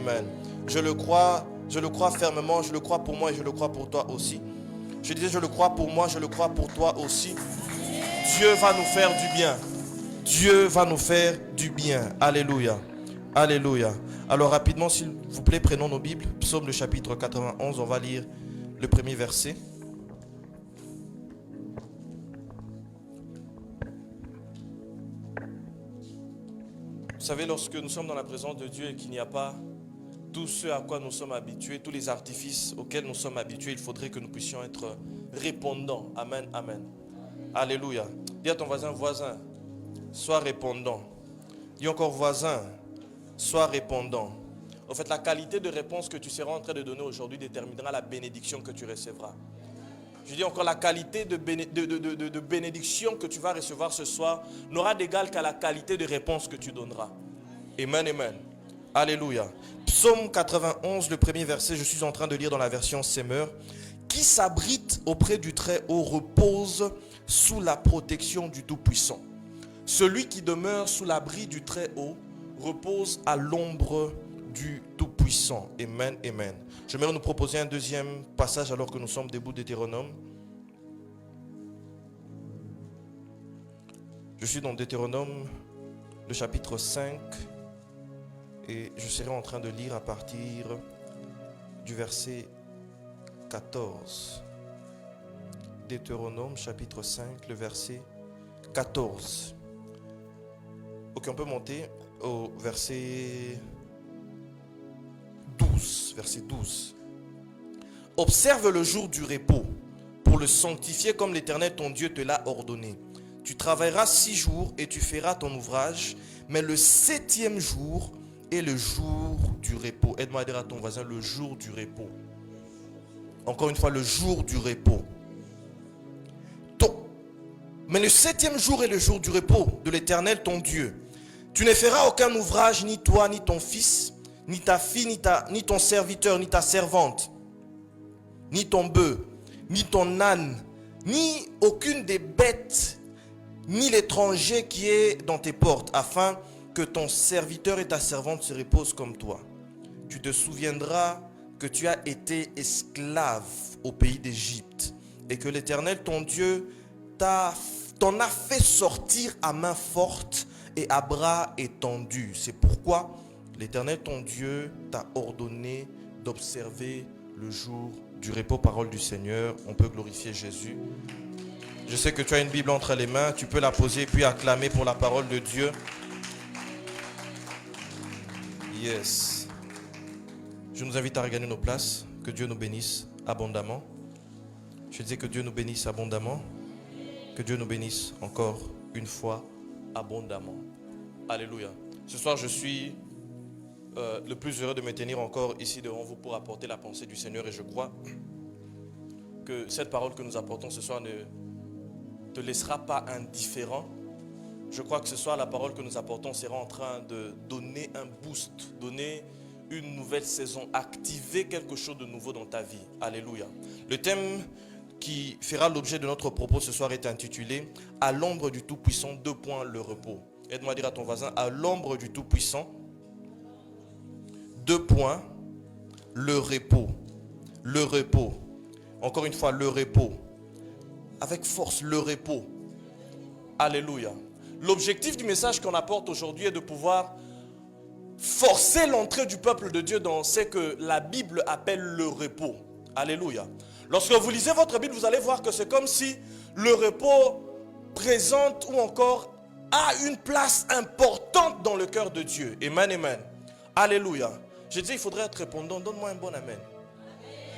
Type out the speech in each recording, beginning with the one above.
Amen. Je le crois fermement, je le crois pour moi et je le crois pour toi aussi. Je disais, je le crois pour moi, je le crois pour toi aussi. Dieu va nous faire du bien. Dieu va nous faire du bien. Alléluia. Alléluia. Alors rapidement, s'il vous plaît, prenons nos Bibles. Psaume le chapitre 91, on va lire le premier verset. Vous savez, lorsque nous sommes dans la présence de Dieu et qu'il n'y a pas tout ce à quoi nous sommes habitués, tous les artifices auxquels nous sommes habitués, il faudrait que nous puissions être répondants. Amen, amen. Alléluia. Dis à ton voisin, voisin, sois répondant. Dis encore, voisin, sois répondant. En fait, la qualité de réponse que tu seras en train de donner aujourd'hui déterminera la bénédiction que tu recevras. Je dis encore, la qualité de bénédiction que tu vas recevoir ce soir n'aura d'égal qu'à la qualité de réponse que tu donneras. Amen, amen. Alléluia. Psaume 91, le premier verset, je suis en train de lire dans la version Semeur. Qui s'abrite auprès du Très-Haut repose sous la protection du Tout-Puissant. Celui qui demeure sous l'abri du Très-Haut repose à l'ombre du Tout-Puissant. Amen, amen. J'aimerais nous proposer un deuxième passage alors que nous sommes debout de Deutéronome. Je suis dans Deutéronome, le chapitre 5. Et je serai en train de lire à partir du verset 14. Deutéronome chapitre 5, le verset 14. Ok, on peut monter au verset 12. Verset 12. Observe le jour du repos pour le sanctifier comme l'Éternel ton Dieu te l'a ordonné. Tu travailleras 6 jours et tu feras ton ouvrage, mais le 7e jour est le jour du repos. Aide-moi à dire à ton voisin, le jour du repos. Encore une fois, le jour du repos. Mais le 7e jour est le jour du repos de l'Éternel ton Dieu. Tu ne feras aucun ouvrage, ni toi, ni ton fils, ni ta fille, ni ton serviteur, ni ta servante, ni ton bœuf, ni ton âne, ni aucune des bêtes, ni l'étranger qui est dans tes portes, afin que ton serviteur et ta servante se reposent comme toi. Tu te souviendras que tu as été esclave au pays d'Égypte et que l'Éternel ton Dieu t'en a fait sortir à main forte et à bras étendus. C'est pourquoi l'Éternel ton Dieu t'a ordonné d'observer le jour du repos. Parole du Seigneur. On peut glorifier Jésus. Je sais que tu as une Bible entre les mains. Tu peux la poser puis acclamer pour la parole de Dieu. Yes. Je nous invite à regagner nos places. Que Dieu nous bénisse abondamment. Je disais que Dieu nous bénisse abondamment. Que Dieu nous bénisse encore une fois abondamment. Alléluia. Ce soir, je suis le plus heureux de me tenir encore ici devant vous pour apporter la pensée du Seigneur. Et je crois que cette parole que nous apportons ce soir ne te laissera pas indifférent. Je crois que ce soir, la parole que nous apportons sera en train de donner un boost, donner une nouvelle saison, activer quelque chose de nouveau dans ta vie. Alléluia. Le thème qui fera l'objet de notre propos ce soir est intitulé « À l'ombre du Tout-Puissant, le repos ». Aide-moi à dire à ton voisin « À l'ombre du Tout-Puissant, le repos ». Le repos. Encore une fois, le repos. Avec force, le repos. Alléluia. L'objectif du message qu'on apporte aujourd'hui est de pouvoir forcer l'entrée du peuple de Dieu dans ce que la Bible appelle le repos. Alléluia. Lorsque vous lisez votre Bible, vous allez voir que c'est comme si le repos présente ou encore a une place importante dans le cœur de Dieu. Amen, amen. Alléluia. Je dis, il faudrait être répondant. Donne-moi un bon amen.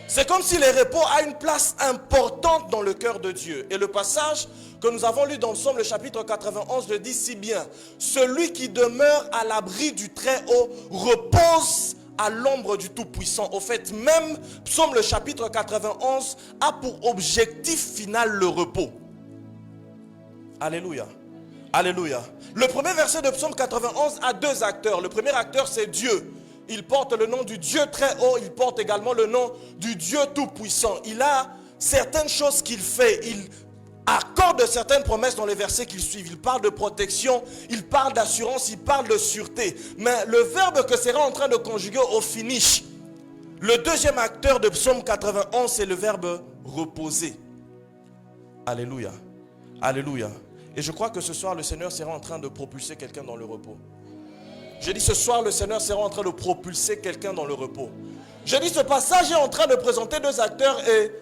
C'est comme si le repos a une place importante dans le cœur de Dieu. Et le passage que nous avons lu dans le Psaume, le chapitre 91, le dit si bien. Celui qui demeure à l'abri du Très-Haut repose à l'ombre du Tout-Puissant. Au fait, même Psaume, le chapitre 91, a pour objectif final le repos. Alléluia. Alléluia. Le premier verset de Psaume 91 a 2 acteurs. Le premier acteur, c'est Dieu. Il porte le nom du Dieu très haut. Il porte également le nom du Dieu tout-puissant. Il a certaines choses qu'il fait. Il accorde accorde certaines promesses dans les versets qui suivent. Il parle de protection, il parle d'assurance, il parle de sûreté. Mais le verbe que sera en train de conjuguer au finish, le deuxième acteur de Psaume 91, c'est le verbe reposer. Alléluia. Alléluia. Et je crois que ce soir, le Seigneur sera en train de propulser quelqu'un dans le repos. J'ai dit ce soir, le Seigneur sera en train de propulser quelqu'un dans le repos. J'ai dit ce passage est en train de présenter deux acteurs et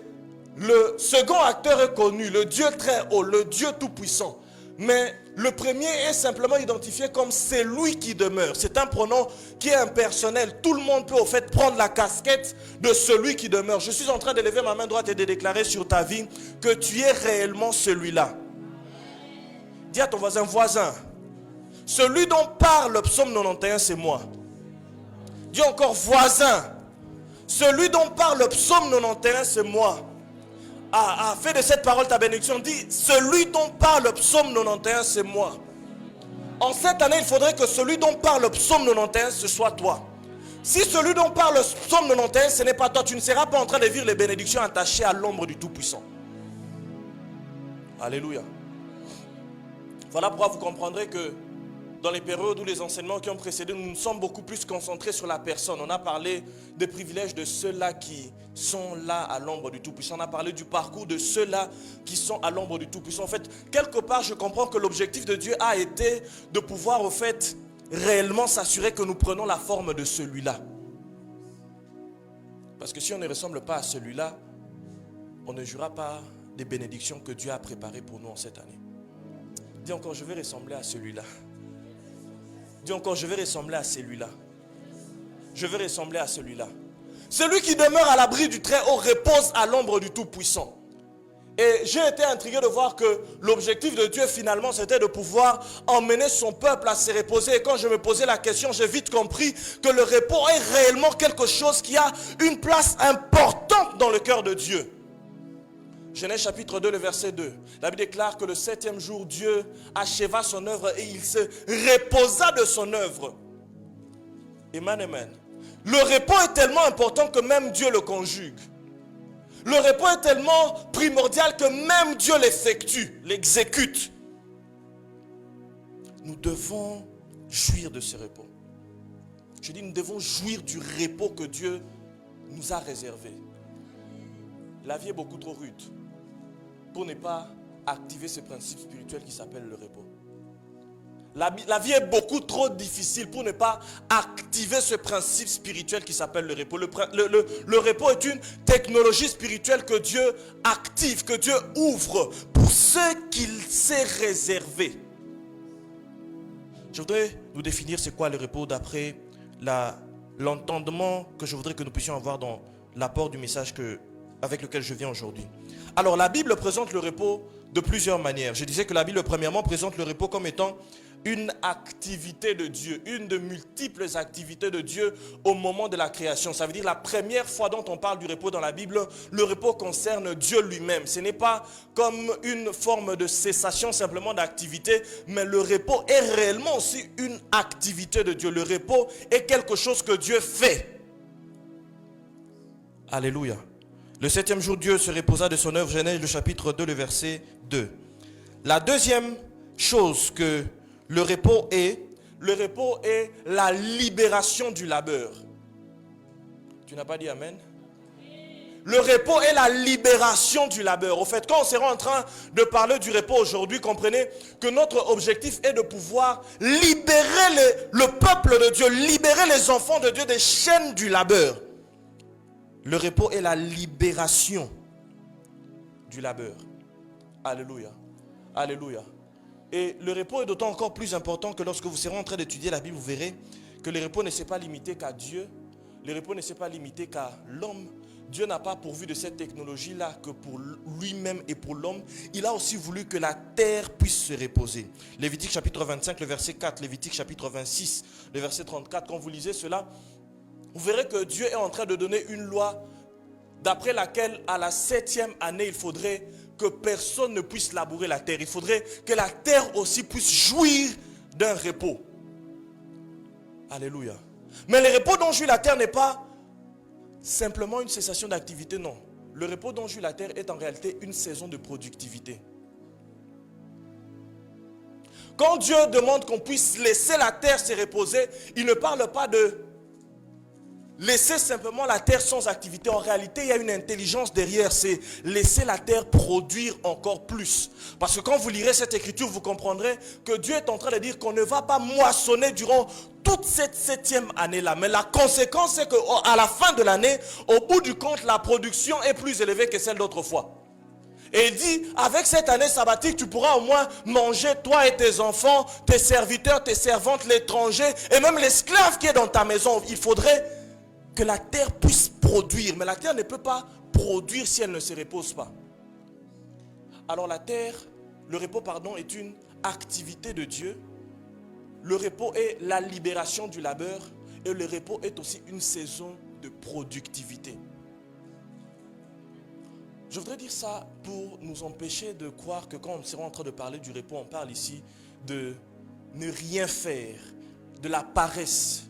le second acteur est connu, le Dieu très haut, le Dieu tout-puissant. Mais le premier est simplement identifié comme celui qui demeure. C'est un pronom qui est impersonnel. Tout le monde peut au fait prendre la casquette de celui qui demeure. Je suis en train de lever ma main droite et de déclarer sur ta vie que tu es réellement celui-là. Dis à ton voisin, celui dont parle le psaume 91, c'est moi. Dis encore, voisin, celui dont parle le psaume 91, c'est moi. Fais de cette parole ta bénédiction. Dis, celui dont parle le psaume 91, c'est moi. En cette année, il faudrait que celui dont parle le psaume 91, ce soit toi. Si celui dont parle le psaume 91, ce n'est pas toi, tu ne seras pas en train de vivre les bénédictions attachées à l'ombre du Tout-Puissant. Alléluia. Voilà pourquoi vous comprendrez que dans les périodes où les enseignements qui ont précédé, nous nous sommes beaucoup plus concentrés sur la personne. On a parlé des privilèges de ceux-là qui sont là à l'ombre du Tout-Puissant. On a parlé du parcours de ceux-là qui sont à l'ombre du Tout-Puissant. En fait, quelque part, je comprends que l'objectif de Dieu a été de pouvoir, au fait, réellement s'assurer que nous prenons la forme de celui-là. Parce que si on ne ressemble pas à celui-là, on ne jouera pas des bénédictions que Dieu a préparées pour nous en cette année. Dis encore, je vais ressembler à celui-là. Dis encore, je vais ressembler à celui-là. Je vais ressembler à celui-là. Celui qui demeure à l'abri du Très-Haut repose à l'ombre du Tout-Puissant. Et j'ai été intrigué de voir que l'objectif de Dieu finalement c'était de pouvoir emmener son peuple à se reposer. Et quand je me posais la question, j'ai vite compris que le repos est réellement quelque chose qui a une place importante dans le cœur de Dieu. Genèse chapitre 2, le verset 2. La Bible déclare que le 7e jour, Dieu acheva son œuvre et il se reposa de son œuvre. Amen, amen. Le repos est tellement important que même Dieu le conjugue. Le repos est tellement primordial que même Dieu l'effectue, l'exécute. Nous devons jouir de ce repos. Je dis, nous devons jouir du repos que Dieu nous a réservé. La vie est beaucoup trop rude pour ne pas activer ce principe spirituel qui s'appelle le repos. La vie est beaucoup trop difficile pour ne pas activer ce principe spirituel qui s'appelle le repos. Le repos est une technologie spirituelle que Dieu active, que Dieu ouvre pour ceux qu'il s'est réservé. Je voudrais nous définir c'est quoi le repos d'après l'entendement que je voudrais que nous puissions avoir dans l'apport du message avec lequel je viens aujourd'hui. Alors la Bible présente le repos de plusieurs manières. Je disais que la Bible premièrement présente le repos comme étant une activité de Dieu, une de multiples activités de Dieu au moment de la création. Ça veut dire la première fois dont on parle du repos dans la Bible, le repos concerne Dieu lui-même. Ce n'est pas comme une forme de cessation simplement d'activité, mais le repos est réellement aussi une activité de Dieu. Le repos est quelque chose que Dieu fait. Alléluia. Le 7e jour, Dieu se reposa de son œuvre. Genèse, le chapitre 2, le verset 2. La deuxième chose que le repos est la libération du labeur. Tu n'as pas dit Amen? Le repos est la libération du labeur. Au fait, quand on sera en train de parler du repos aujourd'hui, comprenez que notre objectif est de pouvoir libérer le peuple de Dieu, libérer les enfants de Dieu des chaînes du labeur. Le repos est la libération du labeur. Alléluia. Alléluia. Et le repos est d'autant encore plus important que lorsque vous serez en train d'étudier la Bible, vous verrez que le repos ne s'est pas limité qu'à Dieu. Le repos ne s'est pas limité qu'à l'homme. Dieu n'a pas pourvu de cette technologie-là que pour lui-même et pour l'homme. Il a aussi voulu que la terre puisse se reposer. Lévitique chapitre 25, le verset 4. Lévitique chapitre 26, le verset 34. Quand vous lisez cela, vous verrez que Dieu est en train de donner une loi d'après laquelle à la 7e année, il faudrait que personne ne puisse labourer la terre. Il faudrait que la terre aussi puisse jouir d'un repos. Alléluia. Mais le repos dont jouit la terre n'est pas simplement une cessation d'activité, non. Le repos dont jouit la terre est en réalité une saison de productivité. Quand Dieu demande qu'on puisse laisser la terre se reposer, il ne parle pas de laisser simplement la terre sans activité. En réalité, il y a une intelligence derrière, c'est laisser la terre produire encore plus. Parce que quand vous lirez cette écriture, vous comprendrez que Dieu est en train de dire qu'on ne va pas moissonner durant toute cette 7e année-là. Mais la conséquence, c'est qu'à la fin de l'année, au bout du compte, la production est plus élevée que celle d'autrefois. Et il dit, avec cette année sabbatique, tu pourras au moins manger, toi et tes enfants, tes serviteurs, tes servantes, l'étranger, et même l'esclave qui est dans ta maison. Il faudrait que la terre puisse produire. Mais la terre ne peut pas produire si elle ne se repose pas. Alors la terre, le repos, pardon, est une activité de Dieu. Le repos est la libération du labeur. Et le repos est aussi une saison de productivité. Je voudrais dire ça pour nous empêcher de croire que quand on sera en train de parler du repos, on parle ici de ne rien faire, de la paresse.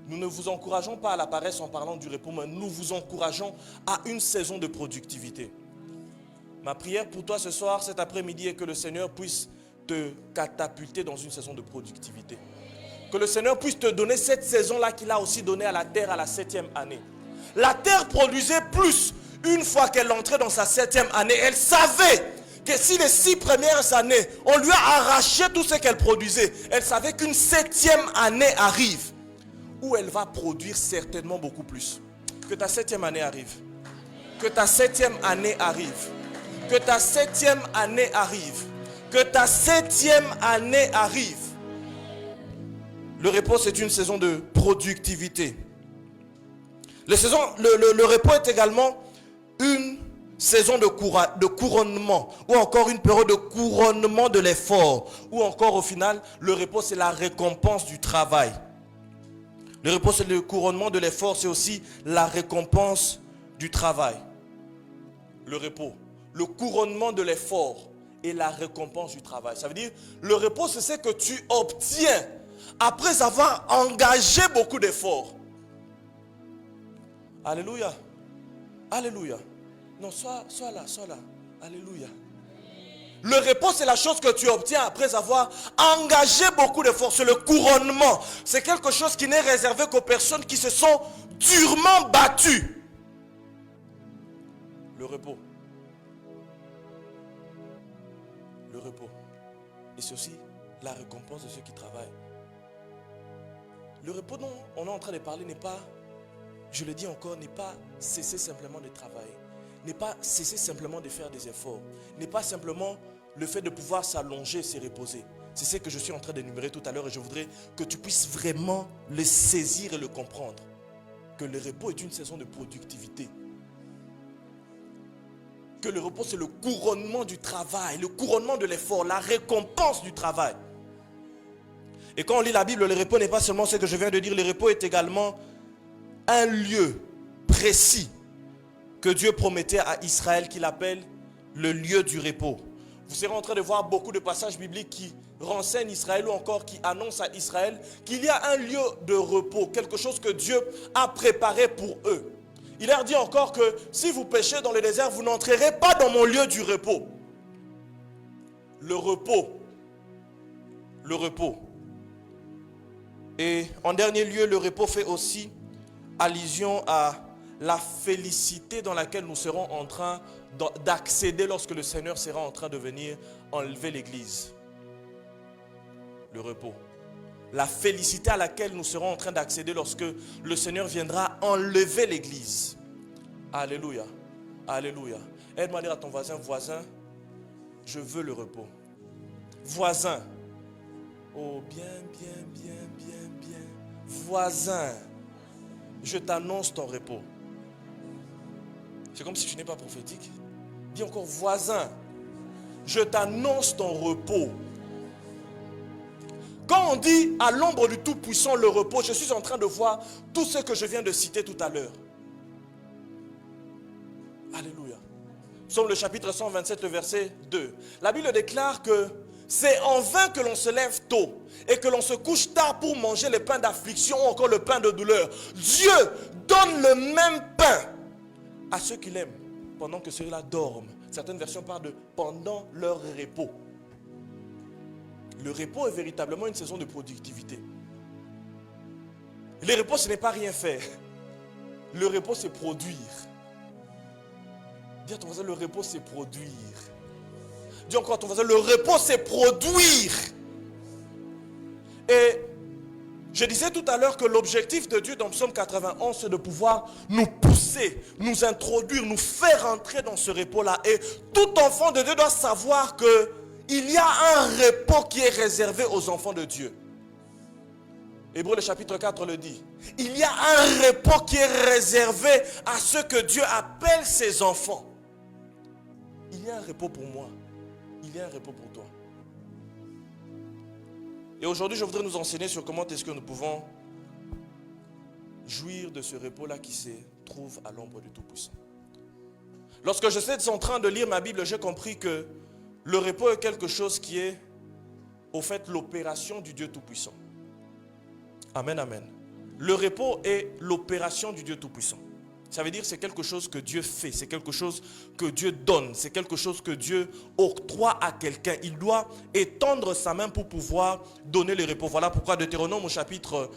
Nous ne vous encourageons pas à la paresse en parlant du repos, mais nous vous encourageons à une saison de productivité. Ma prière pour toi ce soir, cet après-midi, est que le Seigneur puisse te catapulter dans une saison de productivité. Que le Seigneur puisse te donner cette saison-là qu'il a aussi donnée à la terre à la 7e année. La terre produisait plus. Une fois qu'elle entrait dans sa 7e année, elle savait que si les 6 premières années, on lui a arraché tout ce qu'elle produisait, elle savait qu'une 7e année arrive, où elle va produire certainement beaucoup plus. Que ta 7e année arrive. Que ta 7e année arrive. Que ta 7e année arrive. Que ta 7e année arrive. Le repos, c'est une saison de productivité. Le repos est également une saison de couronnement, ou encore une période de couronnement de l'effort, ou encore au final, le repos, c'est la récompense du travail. Le repos, c'est le couronnement de l'effort, c'est aussi la récompense du travail. Le repos, le couronnement de l'effort et la récompense du travail. Ça veut dire, le repos, c'est ce que tu obtiens après avoir engagé beaucoup d'efforts. Alléluia. Alléluia. Non, sois là. Alléluia. Le repos, c'est la chose que tu obtiens après avoir engagé beaucoup d'efforts. C'est le couronnement. C'est quelque chose qui n'est réservé qu'aux personnes qui se sont durement battues. Le repos. Le repos. Et c'est aussi la récompense de ceux qui travaillent. Le repos dont on est en train de parler n'est pas, je le dis encore, n'est pas cesser simplement de travailler. N'est pas cesser simplement de faire des efforts. N'est pas simplement le fait de pouvoir s'allonger et se reposer. C'est ce que je suis en train d'énumérer tout à l'heure et je voudrais que tu puisses vraiment le saisir et le comprendre. Que le repos est une saison de productivité. Que le repos, c'est le couronnement du travail, le couronnement de l'effort, la récompense du travail. Et quand on lit la Bible, le repos n'est pas seulement ce que je viens de dire, le repos est également un lieu précis que Dieu promettait à Israël, qu'il appelle le lieu du repos. Vous serez en train de voir beaucoup de passages bibliques qui renseignent Israël ou encore qui annoncent à Israël qu'il y a un lieu de repos, quelque chose que Dieu a préparé pour eux. Il leur dit encore que si vous péchez dans le désert, vous n'entrerez pas dans mon lieu du repos. Le repos. Le repos. Et en dernier lieu, le repos fait aussi allusion à la félicité dans laquelle nous serons en train d'accéder lorsque le Seigneur sera en train de venir enlever l'église. Le repos. La félicité à laquelle nous serons en train d'accéder lorsque le Seigneur viendra enlever l'église. Alléluia. Alléluia. Aide-moi à dire à ton voisin, je veux le repos. Voisin. Oh, bien. Voisin, je t'annonce ton repos. C'est comme si tu n'es pas prophétique. Dis encore, voisin, je t'annonce ton repos. Quand on dit à l'ombre du Tout-Puissant le repos, je suis en train de voir tout ce que je viens de citer tout à l'heure. Alléluia. Psaume le chapitre 127, le verset 2. La Bible déclare que c'est en vain que l'on se lève tôt et que l'on se couche tard pour manger le pain d'affliction ou encore le pain de douleur. Dieu donne le même pain à ceux qui l'aiment pendant que ceux-là dorment. Certaines versions parlent de pendant leur repos. Le repos est véritablement une saison de productivité. Le repos, ce n'est pas rien faire. Le repos, c'est produire. Dis à ton voisin, le repos, c'est produire. Dis encore à ton voisin, le repos, c'est produire. Et je disais tout à l'heure que l'objectif de Dieu dans Psaume 91, c'est de pouvoir nous pousser, nous introduire, nous faire entrer dans ce repos-là. Et tout enfant de Dieu doit savoir qu'il y a un repos qui est réservé aux enfants de Dieu. Hébreux le chapitre 4 le dit. Il y a un repos qui est réservé à ceux que Dieu appelle ses enfants. Il y a un repos pour moi. Il y a un repos pour toi. Et aujourd'hui, je voudrais nous enseigner sur comment est-ce que nous pouvons jouir de ce repos-là qui se trouve à l'ombre du Tout-Puissant. Lorsque je suis en train de lire ma Bible, j'ai compris que le repos est quelque chose qui est, au fait, l'opération du Dieu Tout-Puissant. Amen, amen. Le repos est l'opération du Dieu Tout-Puissant. Ça veut dire que c'est quelque chose que Dieu fait, c'est quelque chose que Dieu donne, c'est quelque chose que Dieu octroie à quelqu'un. Il doit étendre sa main pour pouvoir donner le repos. Voilà pourquoi Deutéronome au chapitre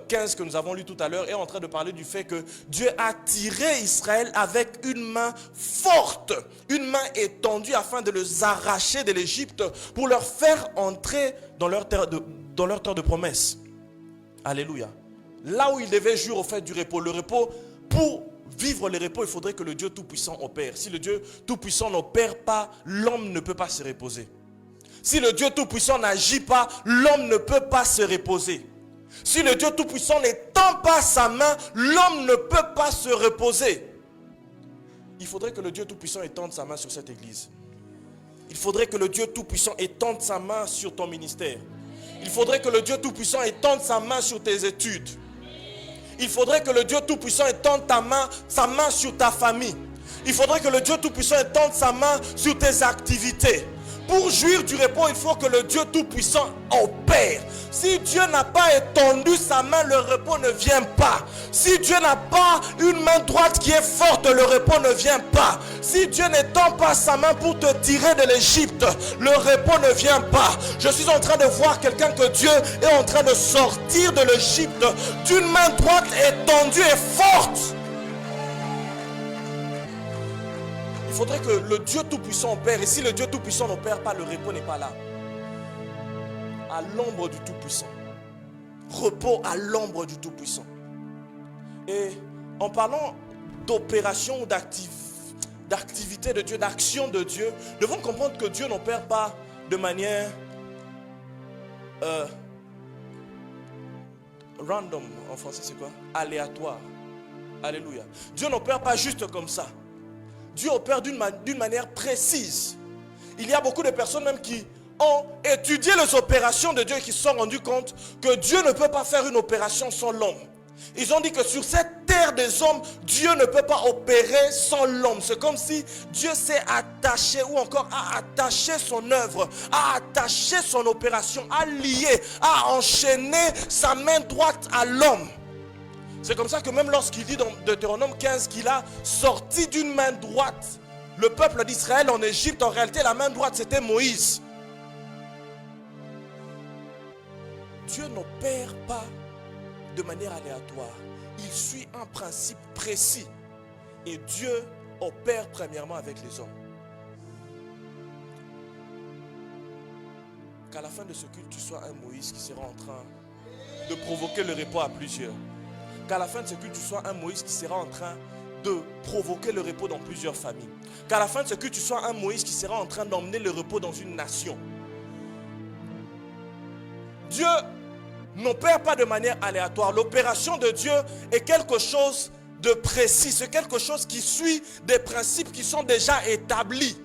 15 que nous avons lu tout à l'heure est en train de parler du fait que Dieu a tiré Israël avec une main forte, une main étendue afin de les arracher de l'Égypte pour leur faire entrer dans leur terre de promesse. Alléluia. Là où ils devaient jouir au fait du repos, le repos, pour vivre le repos, il faudrait que le Dieu Tout-Puissant opère. Si le Dieu Tout-Puissant n'opère pas, l'homme ne peut pas se reposer. Si le Dieu Tout-Puissant n'agit pas, l'homme ne peut pas se reposer. Si le Dieu Tout-Puissant n'étend pas sa main, l'homme ne peut pas se reposer. Il faudrait que le Dieu Tout-Puissant étende sa main sur cette église. Il faudrait que le Dieu Tout-Puissant étende sa main sur ton ministère. Il faudrait que le Dieu Tout-Puissant étende sa main sur tes études. Il faudrait que le Dieu Tout-Puissant étende sa main sur ta famille. Il faudrait que le Dieu Tout-Puissant étende sa main sur tes activités. Pour jouir du repos, il faut que le Dieu Tout-Puissant opère. Si Dieu n'a pas étendu sa main, le repos ne vient pas. Si Dieu n'a pas une main droite qui est forte, le repos ne vient pas. Si Dieu n'étend pas sa main pour te tirer de l'Égypte, le repos ne vient pas. Je suis en train de voir quelqu'un que Dieu est en train de sortir de l'Égypte d'une main droite étendue et forte. Il faudrait que le Dieu Tout-Puissant opère. Et si le Dieu Tout-Puissant n'opère pas, le repos n'est pas là. À l'ombre du Tout-Puissant. Repos à l'ombre du Tout-Puissant. Et en parlant d'opération ou d'activité de Dieu, d'action de Dieu, nous devons comprendre que Dieu n'opère pas de manière random. En français, c'est quoi? Aléatoire. Alléluia. Dieu n'opère pas juste comme ça. Dieu opère d'une manière précise. Il y a beaucoup de personnes même qui ont étudié les opérations de Dieu et qui se sont rendus compte que Dieu ne peut pas faire une opération sans l'homme. Ils ont dit que sur cette terre des hommes, Dieu ne peut pas opérer sans l'homme. C'est comme si Dieu s'est attaché ou encore a attaché son œuvre, a attaché son opération, a lié, a enchaîné sa main droite à l'homme. C'est comme ça que même lorsqu'il dit dans Deutéronome 15 qu'il a sorti d'une main droite le peuple d'Israël en Égypte, en réalité la main droite c'était Moïse. Dieu n'opère pas de manière aléatoire. Il suit un principe précis. Et Dieu opère premièrement avec les hommes. Qu'à la fin de ce culte, tu sois un Moïse qui sera en train de provoquer le repos à plusieurs. Qu'à la fin de ce culte, tu sois un Moïse qui sera en train de provoquer le repos dans plusieurs familles. Qu'à la fin de ce culte, tu sois un Moïse qui sera en train d'emmener le repos dans une nation. Dieu n'opère pas de manière aléatoire. L'opération de Dieu est quelque chose de précis. C'est quelque chose qui suit des principes qui sont déjà établis.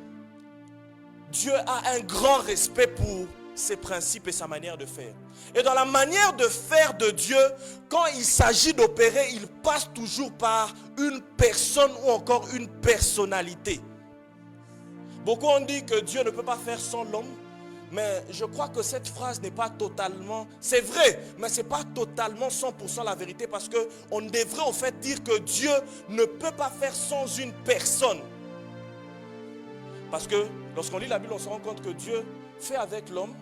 Dieu a un grand respect pour ses principes et sa manière de faire. Et dans la manière de faire de Dieu, quand il s'agit d'opérer, il passe toujours par une personne ou encore une personnalité. Beaucoup ont dit que Dieu ne peut pas faire sans l'homme, mais je crois que cette phrase n'est pas totalement, c'est vrai, mais ce n'est pas totalement 100% la vérité, parce qu'on devrait au fait dire que Dieu ne peut pas faire sans une personne. Parce que lorsqu'on lit la Bible, on se rend compte que Dieu fait avec l'homme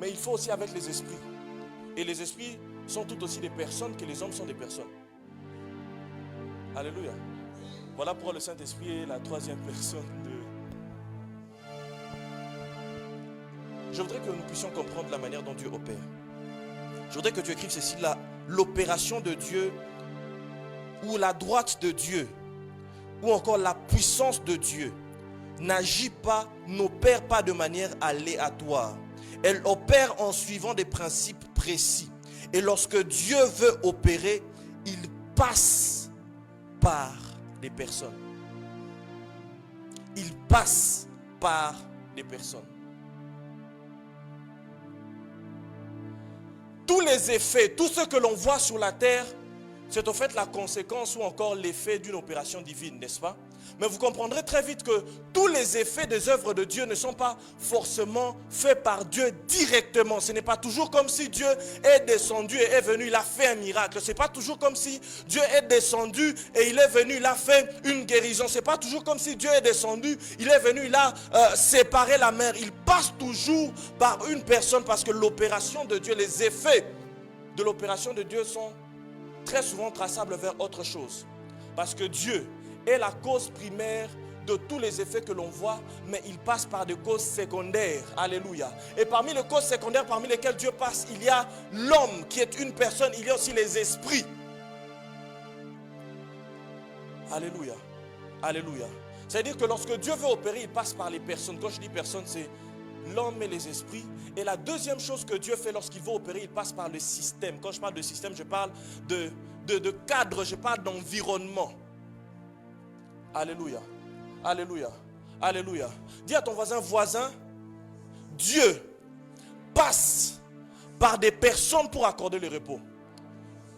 Mais il faut aussi avec les esprits. Et les esprits sont tout aussi des personnes que les hommes sont des personnes. Alléluia. Voilà pourquoi le Saint-Esprit est la troisième personne de... Je voudrais que nous puissions comprendre la manière dont Dieu opère. Je voudrais que tu écrives ceci, l'opération de Dieu, ou la droite de Dieu, ou encore la puissance de Dieu, n'agit pas, n'opère pas de manière aléatoire. Elle opère en suivant des principes précis. Et lorsque Dieu veut opérer, il passe par des personnes. Il passe par des personnes. Tous les effets, tout ce que l'on voit sur la terre, c'est au fait la conséquence ou encore l'effet d'une opération divine, n'est-ce pas? Mais vous comprendrez très vite que tous les effets des œuvres de Dieu ne sont pas forcément faits par Dieu directement. Ce n'est pas toujours comme si Dieu est descendu et est venu, il a fait un miracle. Ce n'est pas toujours comme si Dieu est descendu et il est venu, il a fait une guérison. Ce n'est pas toujours comme si Dieu est descendu, il est venu, il a séparé la mer. Il passe toujours par une personne parce que l'opération de Dieu, les effets de l'opération de Dieu sont très souvent traçables vers autre chose. Parce que Dieu est la cause primaire de tous les effets que l'on voit, mais il passe par des causes secondaires. Alléluia. Et parmi les causes secondaires parmi lesquelles Dieu passe, il y a l'homme qui est une personne, il y a aussi les esprits. Alléluia. Alléluia. C'est-à-dire que lorsque Dieu veut opérer, il passe par les personnes. Quand je dis personnes, c'est l'homme et les esprits. Et la deuxième chose que Dieu fait lorsqu'il veut opérer, il passe par le système. Quand je parle de système, je parle de cadre, je parle d'environnement. Alléluia. Alléluia. Alléluia. Dis à ton voisin, Dieu passe par des personnes pour accorder le repos.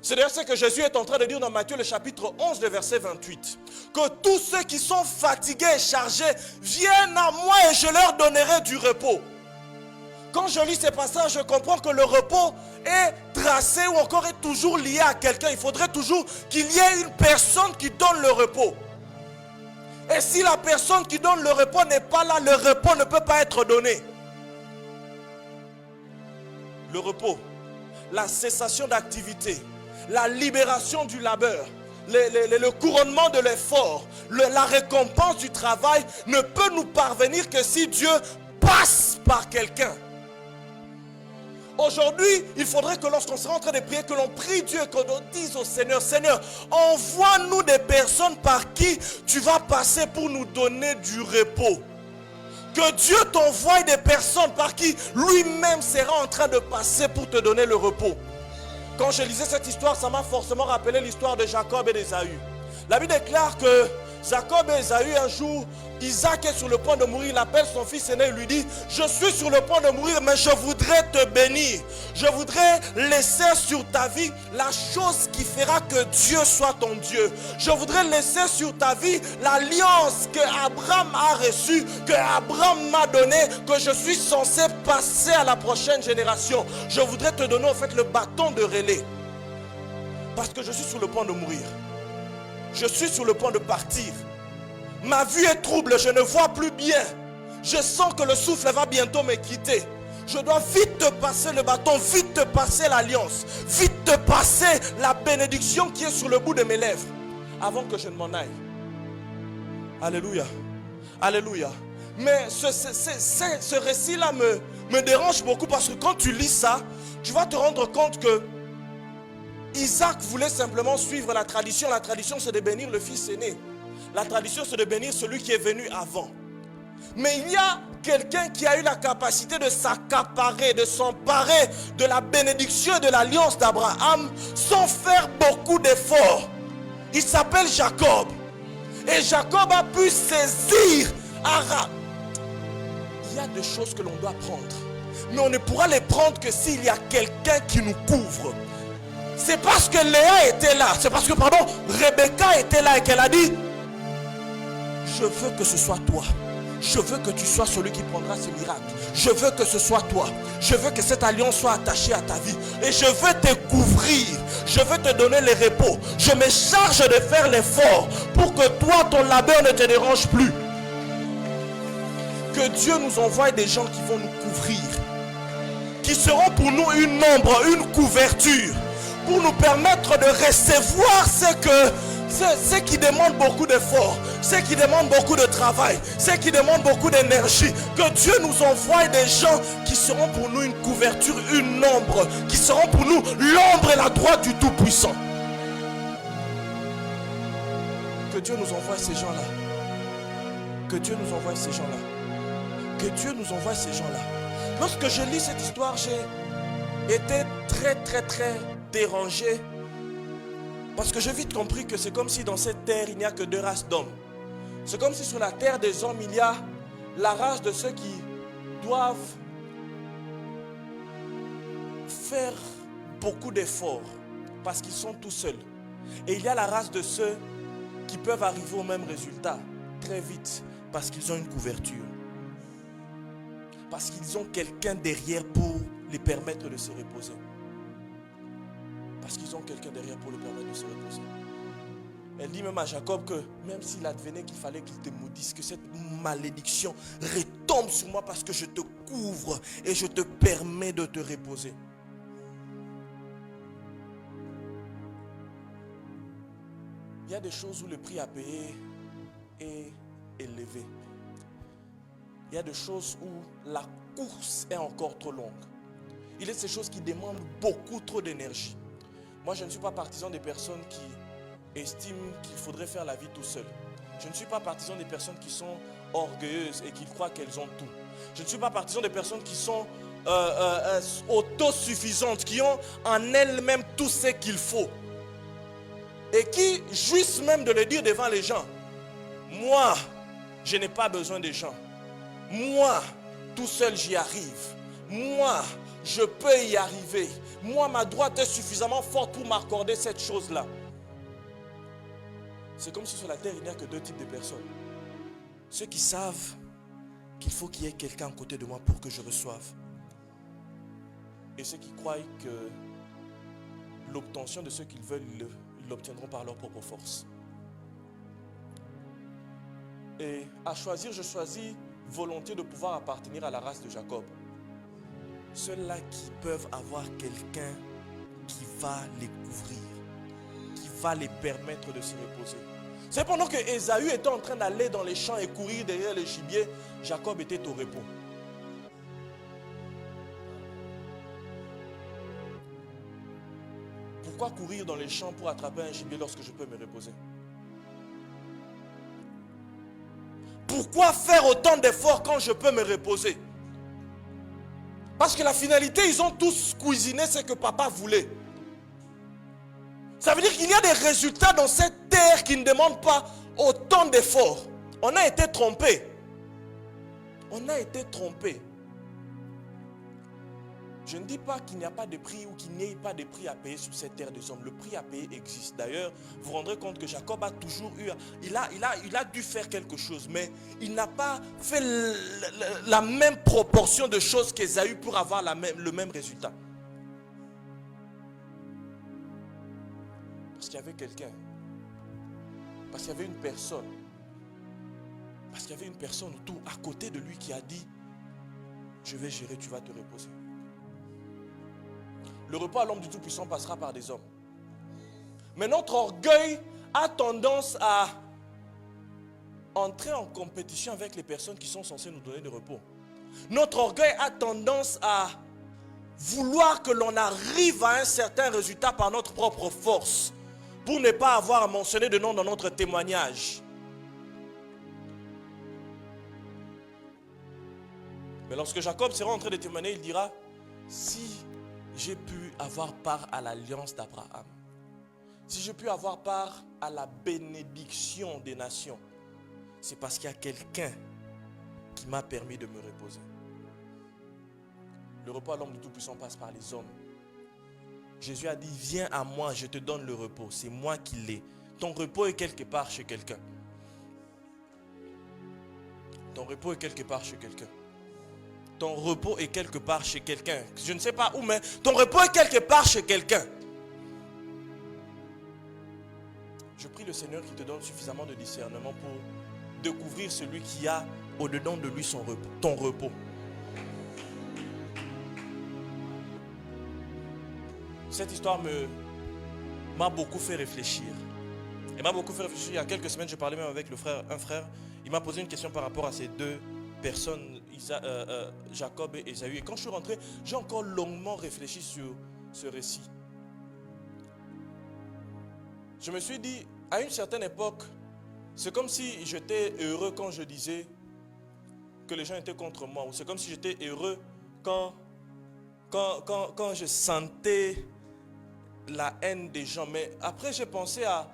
C'est d'ailleurs ce que Jésus est en train de dire dans Matthieu le chapitre 11, le verset 28. Que tous ceux qui sont fatigués et chargés viennent à moi et je leur donnerai du repos. Quand je lis ces passages, je comprends que le repos est tracé ou encore est toujours lié à quelqu'un. Il faudrait toujours qu'il y ait une personne qui donne le repos. Et si la personne qui donne le repos n'est pas là, le repos ne peut pas être donné. Le repos, la cessation d'activité, la libération du labeur, le couronnement de l'effort, la récompense du travail ne peut nous parvenir que si Dieu passe par quelqu'un. Aujourd'hui, il faudrait que lorsqu'on sera en train de prier, que l'on prie Dieu, que l'on dise au Seigneur, Seigneur, envoie-nous des personnes par qui tu vas passer pour nous donner du repos. Que Dieu t'envoie des personnes par qui lui-même sera en train de passer pour te donner le repos. Quand je lisais cette histoire, ça m'a forcément rappelé l'histoire de Jacob et d'Ésaü. La Bible déclare que Jacob et Ésaü, un jour, Isaac est sur le point de mourir, il appelle son fils aîné et lui dit, je suis sur le point de mourir, mais je voudrais te bénir. Je voudrais laisser sur ta vie la chose qui fera que Dieu soit ton Dieu. Je voudrais laisser sur ta vie l'alliance que Abraham a reçue, que Abraham m'a donnée, que je suis censé passer à la prochaine génération. Je voudrais te donner en fait le bâton de relais. Parce que je suis sur le point de mourir. Je suis sur le point de partir. Ma vue est trouble, je ne vois plus bien. Je sens que le souffle va bientôt me quitter. Je dois vite te passer le bâton, vite te passer l'alliance, vite te passer la bénédiction qui est sur le bout de mes lèvres, avant que je ne m'en aille. Alléluia. Alléluia. Mais ce récit-là me dérange beaucoup parce que quand tu lis ça, tu vas te rendre compte que Isaac voulait simplement suivre la tradition. La tradition, c'est de bénir le fils aîné. La tradition, c'est de bénir celui qui est venu avant. Mais il y a quelqu'un qui a eu la capacité de s'accaparer, de s'emparer de la bénédiction et de l'alliance d'Abraham sans faire beaucoup d'efforts. Il s'appelle Jacob. Et Jacob a pu saisir Aram. Il y a des choses que l'on doit prendre. Mais on ne pourra les prendre que s'il y a quelqu'un qui nous couvre. C'est parce que Léa était là. C'est parce que, Rebecca était là et qu'elle a dit, je veux que ce soit toi. Je veux que tu sois celui qui prendra ce miracle. Je veux que ce soit toi. Je veux que cette alliance soit attachée à ta vie. Et je veux te couvrir. Je veux te donner le repos. Je me charge de faire l'effort pour que toi, ton labeur ne te dérange plus. Que Dieu nous envoie des gens qui vont nous couvrir, qui seront pour nous une ombre, une couverture, pour nous permettre de recevoir ce qui demande beaucoup d'efforts, ce qui demande beaucoup de travail, ce qui demande beaucoup d'énergie. Que Dieu nous envoie des gens qui seront pour nous une couverture, une ombre, qui seront pour nous l'ombre et la droite du Tout-Puissant. Que Dieu nous envoie ces gens-là. Que Dieu nous envoie ces gens-là. Que Dieu nous envoie ces gens-là. Lorsque je lis cette histoire, j'ai été très dérangé. Parce que j'ai vite compris que c'est comme si dans cette terre, il n'y a que deux races d'hommes. C'est comme si sur la terre des hommes, il y a la race de ceux qui doivent faire beaucoup d'efforts parce qu'ils sont tout seuls. Et il y a la race de ceux qui peuvent arriver au même résultat très vite parce qu'ils ont une couverture. Parce qu'ils ont quelqu'un derrière pour les permettre de se reposer. Parce qu'ils ont quelqu'un derrière pour le permettre de se reposer. Elle dit même à Jacob que même s'il advenait qu'il fallait qu'il te maudisse, que cette malédiction retombe sur moi parce que je te couvre et je te permets de te reposer. Il y a des choses où le prix à payer est élevé. Il y a des choses où la course est encore trop longue. Il y a ces choses qui demandent beaucoup trop d'énergie. Moi, je ne suis pas partisan des personnes qui estiment qu'il faudrait faire la vie tout seul. Je ne suis pas partisan des personnes qui sont orgueilleuses et qui croient qu'elles ont tout. Je ne suis pas partisan des personnes qui sont autosuffisantes, qui ont en elles-mêmes tout ce qu'il faut. Et qui jouissent même de le dire devant les gens. Moi, je n'ai pas besoin des gens. Moi, tout seul, j'y arrive. Moi, je peux y arriver. Moi, ma droite est suffisamment forte pour m'accorder cette chose-là. C'est comme si sur la terre, il n'y a que deux types de personnes. Ceux qui savent qu'il faut qu'il y ait quelqu'un à côté de moi pour que je reçoive. Et ceux qui croient que l'obtention de ce qu'ils veulent, ils l'obtiendront par leur propre force. Et à choisir, je choisis volontiers de pouvoir appartenir à la race de Jacob. Ceux-là qui peuvent avoir quelqu'un qui va les couvrir, qui va les permettre de se reposer. C'est pendant que Ésaü était en train d'aller dans les champs et courir derrière le gibier, Jacob était au repos. Pourquoi courir dans les champs pour attraper un gibier lorsque je peux me reposer? Pourquoi faire autant d'efforts quand je peux me reposer? Parce que la finalité, ils ont tous cuisiné ce que papa voulait. Ça veut dire qu'il y a des résultats dans cette terre qui ne demandent pas autant d'efforts. On a été trompés. On a été trompés. Je ne dis pas qu'il n'y a pas de prix ou qu'il n'y ait pas de prix à payer sur cette terre des hommes. Le prix à payer existe. D'ailleurs, vous vous rendrez compte que Jacob a toujours eu... Il a dû faire quelque chose, mais il n'a pas fait la même proportion de choses qu'Ésaü pour avoir le même résultat. Parce qu'il y avait quelqu'un. Parce qu'il y avait une personne. Parce qu'il y avait une personne autour, à côté de lui qui a dit, je vais gérer, tu vas te reposer. Le repas à l'homme du Tout-Puissant passera par des hommes. Mais notre orgueil a tendance à entrer en compétition avec les personnes qui sont censées nous donner du repos. Notre orgueil a tendance à vouloir que l'on arrive à un certain résultat par notre propre force, pour ne pas avoir à mentionner de nom dans notre témoignage. Mais lorsque Jacob sera en train de témoigner, il dira, si j'ai pu avoir part à l'alliance d'Abraham, si j'ai pu avoir part à la bénédiction des nations, c'est parce qu'il y a quelqu'un qui m'a permis de me reposer. Le repos à l'homme du Tout-Puissant passe par les hommes. Jésus a dit, viens à moi, je te donne le repos. C'est moi qui l'ai. Ton repos est quelque part chez quelqu'un. Ton repos est quelque part chez quelqu'un. Ton repos est quelque part chez quelqu'un. Je ne sais pas où, mais ton repos est quelque part chez quelqu'un. Je prie le Seigneur qui te donne suffisamment de discernement pour découvrir celui qui a au-dedans de lui ton repos. cette histoire m'a beaucoup fait réfléchir. Et m'a beaucoup fait réfléchir. Il y a quelques semaines, je parlais même avec un frère. Il m'a posé une question par rapport à ces deux personnes, Jacob et Ésaü. Et quand je suis rentré, j'ai encore longuement réfléchi sur ce récit. Je me suis dit, à une certaine époque, c'est comme si j'étais heureux quand je disais que les gens étaient contre moi. Ou c'est comme si j'étais heureux quand je sentais la haine des gens. Mais après, j'ai pensé à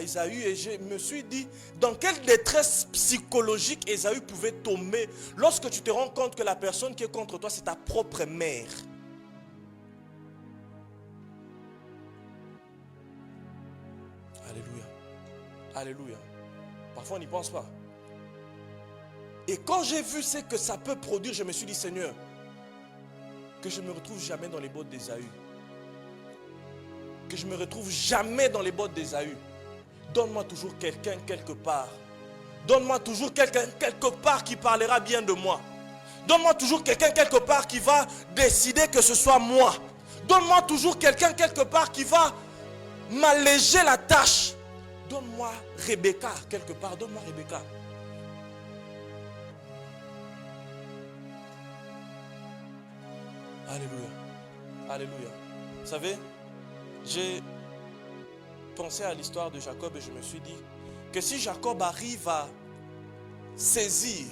Ésaü et je me suis dit, dans quelle détresse psychologique Ésaü pouvait tomber lorsque tu te rends compte que la personne qui est contre toi, c'est ta propre mère. Alléluia. Alléluia. Parfois, on n'y pense pas. Et quand j'ai vu ce que ça peut produire, je me suis dit, Seigneur, que je ne me retrouve jamais dans les bottes d'Ésaü. Que je ne me retrouve jamais dans les bottes d'Ésaü. Donne-moi toujours quelqu'un quelque part. Donne-moi toujours quelqu'un quelque part qui parlera bien de moi. Donne-moi toujours quelqu'un quelque part qui va décider que ce soit moi. Donne-moi toujours quelqu'un quelque part qui va m'alléger la tâche. Donne-moi Rebecca quelque part. Donne-moi Rebecca. Alléluia. Alléluia. Vous savez, j'ai pensé à l'histoire de Jacob et je me suis dit que si Jacob arrive à saisir,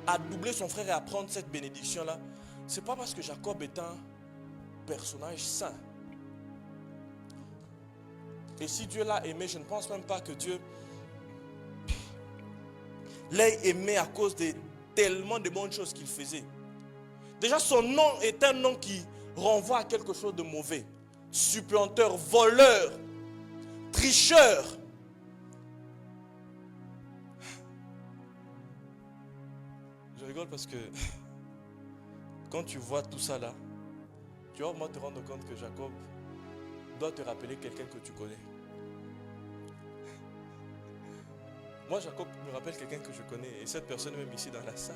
à doubler son frère et à prendre cette bénédiction-là, ce n'est pas parce que Jacob est un personnage saint. Et si Dieu l'a aimé, je ne pense même pas que Dieu l'ait aimé à cause de tellement de bonnes choses qu'il faisait. Déjà, son nom est un nom qui renvoie à quelque chose de mauvais. Supplanteur, voleur, tricheur. Je rigole parce que quand tu vois tout ça là, tu vas au moins te rendre compte que Jacob doit te rappeler quelqu'un que tu connais. Moi, Jacob me rappelle quelqu'un que je connais et cette personne est même ici dans la salle.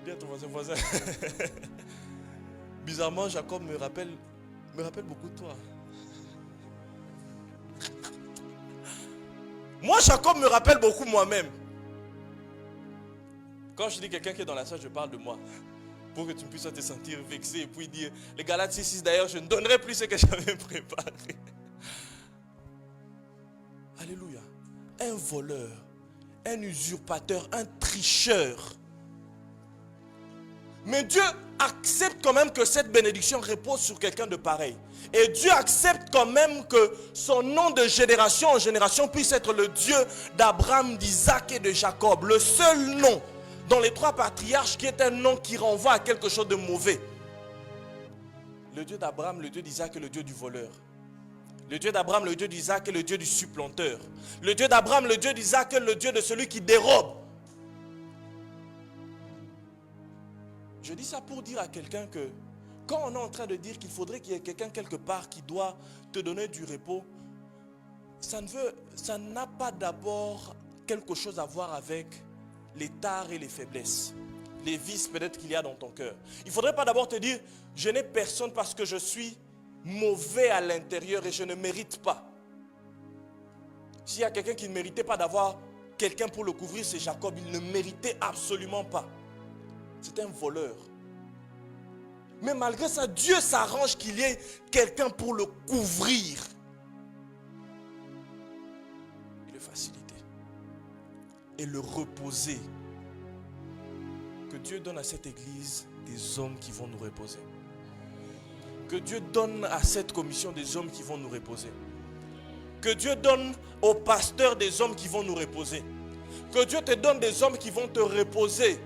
Bien ton voisin. Bizarrement, Jacob me rappelle beaucoup de toi. Moi, Jacob me rappelle beaucoup moi-même. Quand je dis quelqu'un qui est dans la salle, je parle de moi. Pour que tu puisses te sentir vexé et puis dire, les Galates 6:6 d'ailleurs, je ne donnerai plus ce que j'avais préparé. Alléluia. Un voleur, un usurpateur, un tricheur. Mais Dieu accepte quand même que cette bénédiction repose sur quelqu'un de pareil. Et Dieu accepte quand même que son nom de génération en génération puisse être le Dieu d'Abraham, d'Isaac et de Jacob. Le seul nom dans les trois patriarches qui est un nom qui renvoie à quelque chose de mauvais. Le Dieu d'Abraham, le Dieu d'Isaac et le Dieu du voleur. Le Dieu d'Abraham, le Dieu d'Isaac et le Dieu du supplanteur. Le Dieu d'Abraham, le Dieu d'Isaac et le Dieu de celui qui dérobe. Je dis ça pour dire à quelqu'un que quand on est en train de dire qu'il faudrait qu'il y ait quelqu'un quelque part qui doit te donner du repos, ça n'a pas d'abord quelque chose à voir avec les tares et les faiblesses, les vices peut-être qu'il y a dans ton cœur. Il ne faudrait pas d'abord te dire, je n'ai personne parce que je suis mauvais à l'intérieur et je ne mérite pas. S'il y a quelqu'un qui ne méritait pas d'avoir quelqu'un pour le couvrir, c'est Jacob. Il ne méritait absolument pas. C'est un voleur. Mais malgré ça, Dieu s'arrange qu'il y ait quelqu'un pour le couvrir et le faciliter et le reposer. Que Dieu donne à cette église des hommes qui vont nous reposer. Que Dieu donne à cette commission des hommes qui vont nous reposer. Que Dieu donne aux pasteurs des hommes qui vont nous reposer. Que Dieu te donne des hommes qui vont te reposer.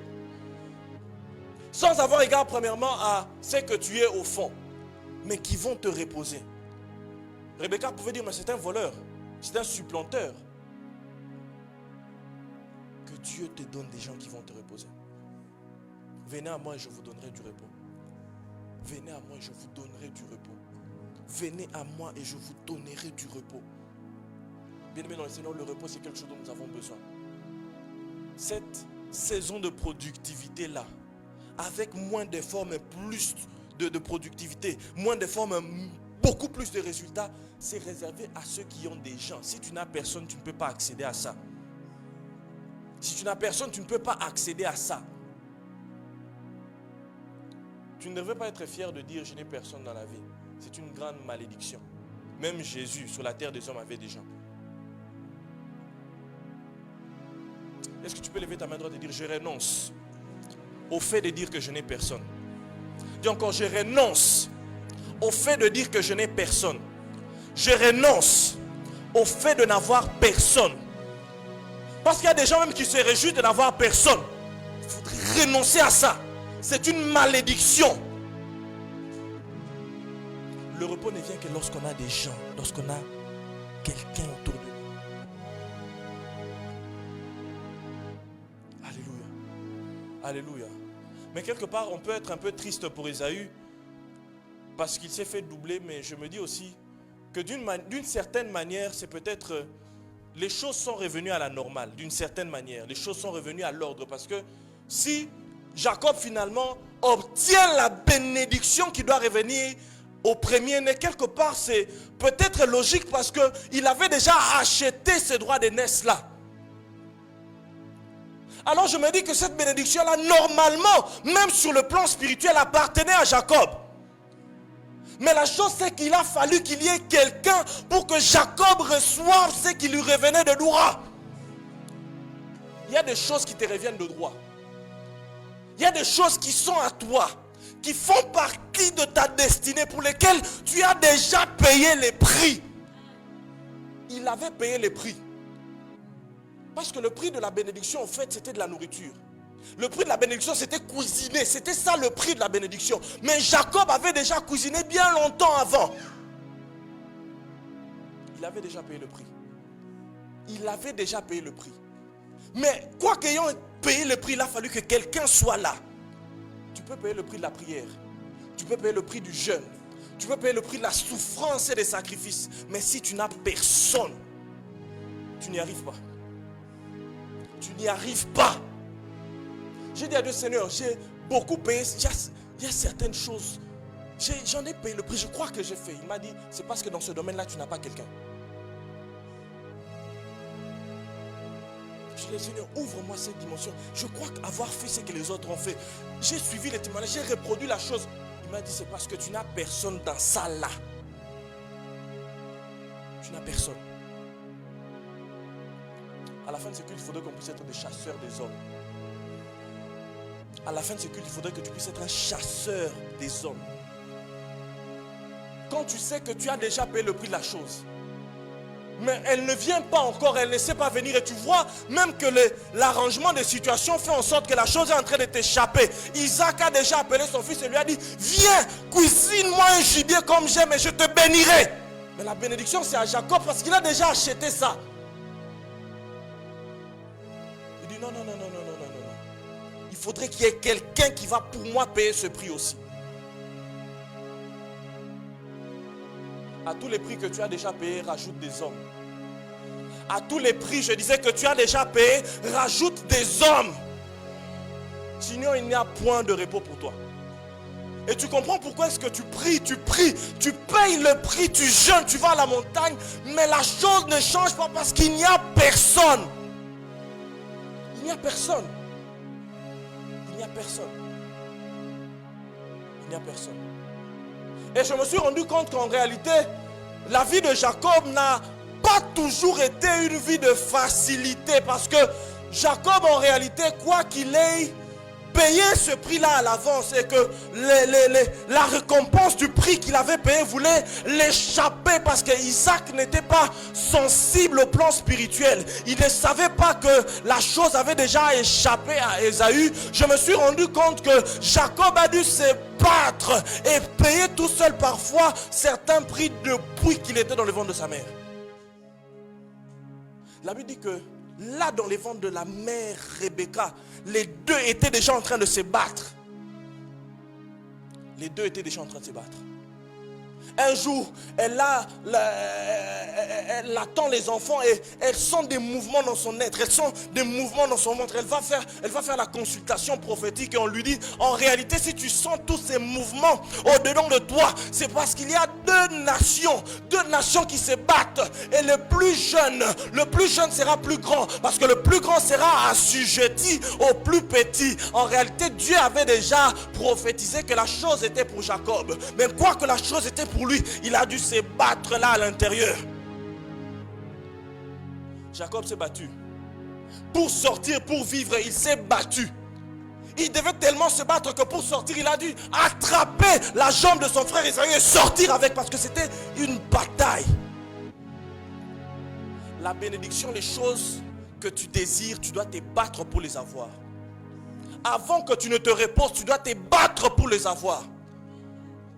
Sans avoir égard premièrement à ce que tu es au fond, mais qui vont te reposer. Rebecca pouvait dire, mais c'est un voleur, c'est un supplanteur. Que Dieu te donne des gens qui vont te reposer. Venez à moi et je vous donnerai du repos. Venez à moi et je vous donnerai du repos. Venez à moi et je vous donnerai du repos. Bien-aimés dans le Seigneur, le repos c'est quelque chose dont nous avons besoin. Cette saison de productivité là, avec moins d'efforts, mais plus de productivité, moins d'efforts, mais beaucoup plus de résultats, c'est réservé à ceux qui ont des gens. Si tu n'as personne, tu ne peux pas accéder à ça. Si tu n'as personne, tu ne peux pas accéder à ça. Tu ne devrais pas être fier de dire « je n'ai personne dans la vie ». C'est une grande malédiction. Même Jésus, sur la terre des hommes, avait des gens. Est-ce que tu peux lever ta main droite et dire « je renonce au fait de dire que je n'ai personne ». Dis encore « je renonce au fait de dire que je n'ai personne ». Je renonce au fait de n'avoir personne. Parce qu'il y a des gens même qui se réjouissent de n'avoir personne. Il faudrait renoncer à ça. C'est une malédiction. Le repos ne vient que lorsqu'on a des gens, lorsqu'on a quelqu'un autour de nous. Alléluia. Alléluia. Mais quelque part, on peut être un peu triste pour Ésaü parce qu'il s'est fait doubler, mais je me dis aussi que d'une certaine manière, c'est peut-être... les choses sont revenues à la normale, d'une certaine manière. Les choses sont revenues à l'ordre parce que si Jacob finalement obtient la bénédiction qui doit revenir au premier-né, quelque part c'est peut-être logique parce qu'il avait déjà acheté ce droit d'aînesse là. Alors je me dis que cette bénédiction-là, normalement, même sur le plan spirituel, appartenait à Jacob. Mais la chose c'est qu'il a fallu qu'il y ait quelqu'un pour que Jacob reçoive ce qui lui revenait de droit. Il y a des choses qui te reviennent de droit. Il y a des choses qui sont à toi, qui font partie de ta destinée, pour lesquelles tu as déjà payé les prix. Il avait payé les prix. Parce que le prix de la bénédiction, en fait, c'était de la nourriture. Le prix de la bénédiction, c'était cuisiner. C'était ça le prix de la bénédiction. Mais Jacob avait déjà cuisiné bien longtemps avant. Il avait déjà payé le prix. Il avait déjà payé le prix. Mais quoi qu'ayant payé le prix, il a fallu que quelqu'un soit là. Tu peux payer le prix de la prière. Tu peux payer le prix du jeûne. Tu peux payer le prix de la souffrance et des sacrifices. Mais si tu n'as personne, tu n'y arrives pas. Tu n'y arrives pas. J'ai dit à Dieu, Seigneur, j'ai beaucoup payé. Il y a certaines choses. J'en ai payé le prix. Je crois que j'ai fait. Il m'a dit, c'est parce que dans ce domaine-là, tu n'as pas quelqu'un. Je dis, Seigneur, ouvre-moi cette dimension. Je crois qu'avoir fait ce que les autres ont fait. J'ai suivi les témoignages, j'ai reproduit la chose. Il m'a dit, c'est parce que tu n'as personne dans ça là. Tu n'as personne. À la fin de ce culte, il faudrait qu'on puisse être des chasseurs des hommes. À la fin de ce culte, il faudrait que tu puisses être un chasseur des hommes. Quand tu sais que tu as déjà payé le prix de la chose, mais elle ne vient pas encore, elle ne sait pas venir, et tu vois même que l'arrangement des situations fait en sorte que la chose est en train de t'échapper. Isaac a déjà appelé son fils et lui a dit, viens, cuisine-moi un gibier comme j'aime et je te bénirai. Mais la bénédiction c'est à Jacob parce qu'il a déjà acheté ça. Il dit non. Il faudrait qu'il y ait quelqu'un qui va pour moi payer ce prix aussi. À tous les prix que tu as déjà payés, rajoute des hommes. À tous les prix, je disais, que tu as déjà payé, rajoute des hommes. Sinon, il n'y a point de repos pour toi. Et tu comprends pourquoi est-ce que tu pries, tu payes le prix, tu jeûnes, tu vas à la montagne, mais la chose ne change pas parce qu'il n'y a personne. Il n'y a personne. Il n'y a personne. Il n'y a personne. Et je me suis rendu compte qu'en réalité, la vie de Jacob n'a pas toujours été une vie de facilité. Parce que Jacob, en réalité, quoi qu'il ait payé ce prix-là à l'avance, et que la récompense du prix qu'il avait payé voulait l'échapper, parce que Isaac n'était pas sensible au plan spirituel. Il ne savait pas que la chose avait déjà échappé à Ésaü. Je me suis rendu compte que Jacob a dû se battre et payer tout seul parfois certains prix depuis qu'il était dans le ventre de sa mère. La Bible dit que là, dans les ventres de la mère Rebecca, les deux étaient déjà en train de se battre. Les deux étaient déjà en train de se battre. Un jour, elle attend les enfants et elle sent des mouvements dans son être. Elle sent des mouvements dans son ventre. Elle va faire la consultation prophétique et on lui dit, en réalité, si tu sens tous ces mouvements au-dedans de toi, c'est parce qu'il y a deux nations qui se battent. Et le plus jeune sera plus grand, parce que le plus grand sera assujetti au plus petit. En réalité, Dieu avait déjà prophétisé que la chose était pour Jacob. Mais quoi que la chose était pour lui, il a dû se battre là à l'intérieur. Jacob s'est battu. Pour sortir, pour vivre, il s'est battu. Il devait tellement se battre que pour sortir, il a dû attraper la jambe de son frère Esaü et sortir avec, parce que c'était une bataille. La bénédiction, les choses que tu désires, tu dois te battre pour les avoir. Avant que tu ne te reposes, tu dois te battre pour les avoir.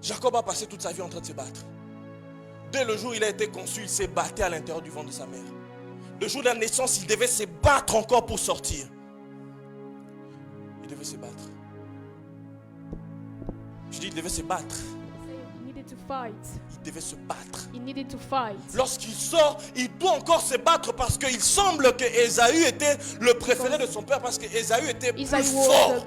Jacob a passé toute sa vie en train de se battre. Dès le jour où il a été conçu, il s'est battu à l'intérieur du ventre de sa mère. Le jour de la naissance, il devait se battre encore pour sortir. Il devait se battre. Je dis, il devait se battre. Il devait se battre. Lorsqu'il sort, il doit encore se battre parce qu'il semble que Ésaü était le préféré de son père, parce que Ésaü était plus fort.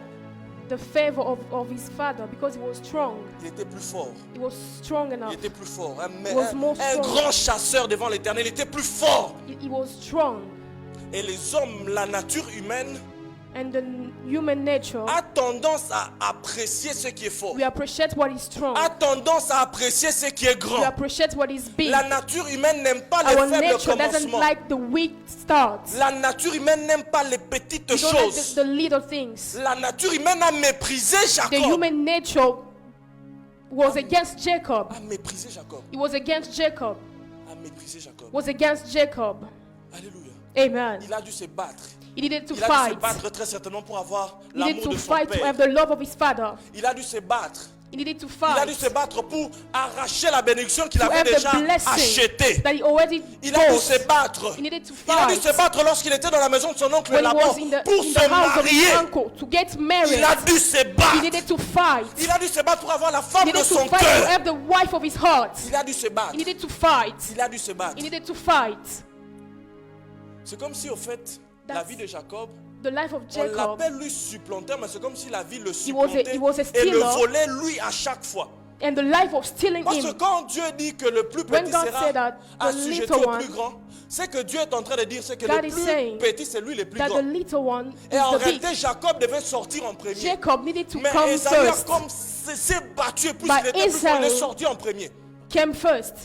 The favor of his father because he was strong. Il était plus fort. He was strong enough. Il était plus fort. Un grand chasseur devant l'Éternel. Il était plus fort. He was strong. Et les hommes, la nature humaine, and the human nature a tendance à apprécier ce qui est fort. We appreciate what is strong. A tendance à apprécier ce qui est grand. We appreciate what is big. La nature humaine n'aime pas les Our faibles nature commencements. doesn't like the weak starts. La nature humaine n'aime pas les petites We don't like choses. the little things. La nature humaine a méprisé The Jacob. human nature was against Jacob. A méprisé Jacob. It was against Jacob. A méprisé Jacob. Was against Jacob. Alléluia. Amen. Il a dû se battre. He needed to Il a dû se fight. battre très certainement pour avoir He needed l'amour to de son fight to père. have the love of his father. Il a dû se battre. He needed to Il a dû fight se battre pour arracher la bénédiction qu'il to avait have déjà the blessing achetée. that he already Il a dû bought. se battre. He needed to Il a dû fight se battre lorsqu'il était dans la maison de son oncle when he Laban was in the pour se house of his marier. uncle to get married. Il a dû se He battre. needed to fight. Il a dû se battre pour avoir la He femme de needed to son fight to cœur. have the wife of his heart. Il a dû se battre. He needed to fight. Il a dû se battre. He needed to fight. C'est comme si au fait la That's vie de Jacob, the life of on Jacob. l'appelle lui supplanteur, mais c'est comme si la vie le He was supplantait a et le stealer. volait lui à chaque fois. And the life of stealing Parce que him. quand Dieu dit que le plus When petit God sera said that the assujetti little au plus one, grand, c'est que Dieu est en train de dire c'est que God le is plus saying petit c'est lui le plus that grand. the little one Et is en the big. réalité Jacob devait sortir en premier. Jacob needed to Mais come Esaü a first. comme s'est battu et puis But il était plus fort, il est Esau sorti en premier. Came first.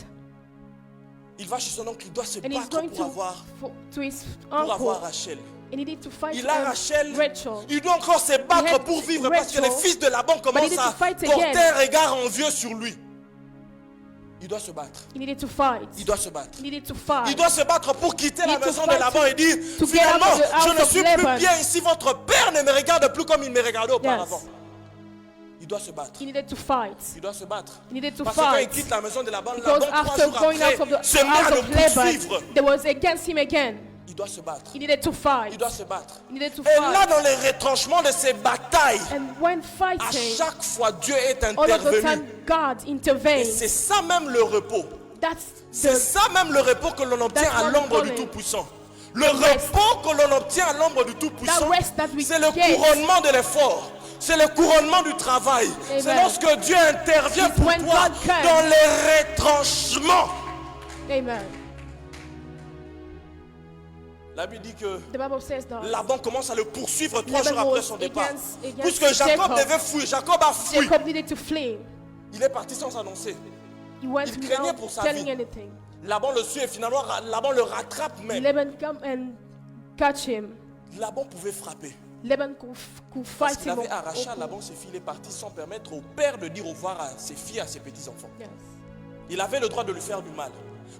Il va chez son oncle, il doit se And he's battre going pour to his avoir uncle. Rachel. He needed to fight Il a Rachel, Rachel. il doit encore se battre had pour vivre parce que les Rachel, fils de Laban commencent needed to à fight porter again. un regard envieux sur lui. Il doit se battre. He needed to fight. Il doit se battre. He needed to fight. Il doit se battre pour quitter la Need to maison de fight Laban et dire to get finalement, out of the je house ne of suis plus Laban. bien ici. Votre père ne me regarde plus comme il me regardait auparavant. Il doit se battre. He needed to fight. Il doit se battre. He needed to Parce que quand il fight. quitte la maison de Laban, Because Laban 3 after jours going out of après the se met à house le of Laban, poursuivre. there was against him again. Il doit se battre. He needed to fight. Il doit se battre. He needed to Et là, fight. dans les retranchements de ces batailles, And when à fighting, chaque fois, Dieu est all of the time intervenu. God Et intervenes. c'est ça même le repos. That's C'est the ça même le repos que l'on obtient That's à what l'ombre we du call it. Tout-Puissant. Le repos que l'on obtient à l'ombre du Tout-Puissant, That rest that we c'est le get. couronnement de l'effort. C'est le couronnement du travail. Amen. C'est lorsque Dieu intervient It's pour when toi God comes. dans les retranchements. Amen. La Bible dit que The Bible says that Laban commence à le poursuivre 3 Laban jours après was son départ. against Puisque Jacob Jacob. devait fuir, Jacob a fui. Jacob needed to flee. Il est parti sans annoncer. He went Il craignait pour without sa telling vie. anything. Laban le suit et finalement Laban le rattrape même. Laban come and catch him. Laban pouvait frapper. Laban could Parce fight qu'il him. avait arraché à Laban ses filles, il est parti sans permettre au père de dire au revoir à ses filles et à ses petits-enfants. Yes. Il avait le droit de lui faire du mal.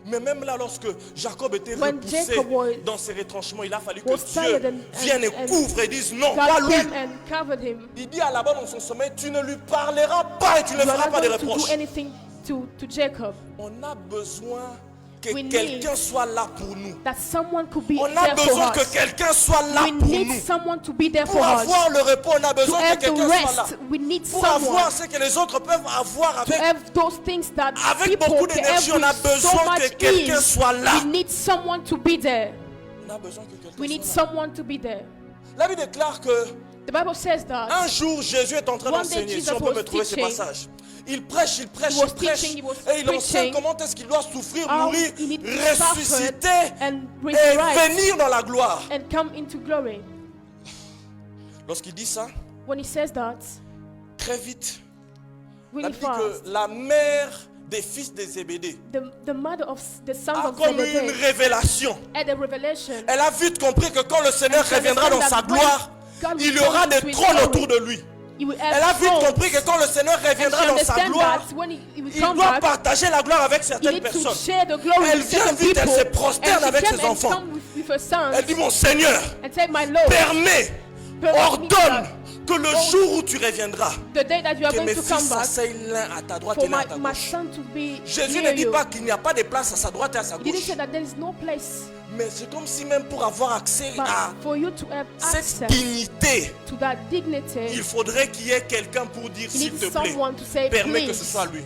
Mais même là, lorsque Jacob était When repoussé Jacob was- dans ses retranchements, il a fallu que was Dieu tired vienne et and couvre et dise non, pas God lui. came and covered him. Il dit à Laban dans son sommeil, tu ne lui parleras pas et tu ne You are feras not pas de going to do reproches. anything to Jacob. On a besoin que We quelqu'un need soit là pour nous. that someone could be On a there for besoin que us. quelqu'un soit là We pour need nous. someone to be there Pour for us. avoir le repos, on a To besoin que have the quelqu'un soit là. rest, we need Pour someone. avoir ce que les autres peuvent avoir To avec, have those things that avec people beaucoup can d'énergie, have on a with so besoin que much quelqu'un ease. soit là. We need someone to be there. On a besoin que quelqu'un We need soit là. someone to be there. La Bible déclare que The Bible says that un jour Jésus est en train One day d'enseigner. Si Jesus on peut me was trouver ces teaching. passages. Il prêche, He was teaching, he was et il enseigne preaching comment est-ce qu'il doit souffrir, how mourir, he needs to suffer ressusciter and et resurrect venir dans la gloire. and come into glory. Lorsqu'il dit ça, When he says that, très vite, la really Bible dit fast, que la mère des fils des Zébédée the mother of the sons a of comme eu une Zebedee révélation. had a revelation. Elle a vite compris que quand le Seigneur And she reviendra dans understand sa that when gloire, God il y will aura come des to his trônes glory, autour de lui. He will Elle a have vite thrones. compris que quand le Seigneur And she reviendra dans sa understands gloire, that when he will il come doit back, partager la gloire avec he certaines needs to personnes. share the glory Elle with vient certain vite, elle people. se prosterne And she avec came ses and enfants. come with her sons Elle dit, mon Seigneur, and said, my Lord, permets, permit me ordonne that que le jour où tu reviendras, the day that you are que going mes to fils come back, s'asseyent l'un à ta droite for et l'un à ta my gauche. son to be Jésus near ne dit you. pas qu'il n'y a pas de place à sa droite et à sa He didn't gauche. say that there is no place, Mais c'est comme si même pour avoir accès but à for you to have cette access dignité, to that dignity, il faudrait qu'il y ait quelqu'un pour dire, you s'il need te plaît, someone to say, permets que ce please, soit lui.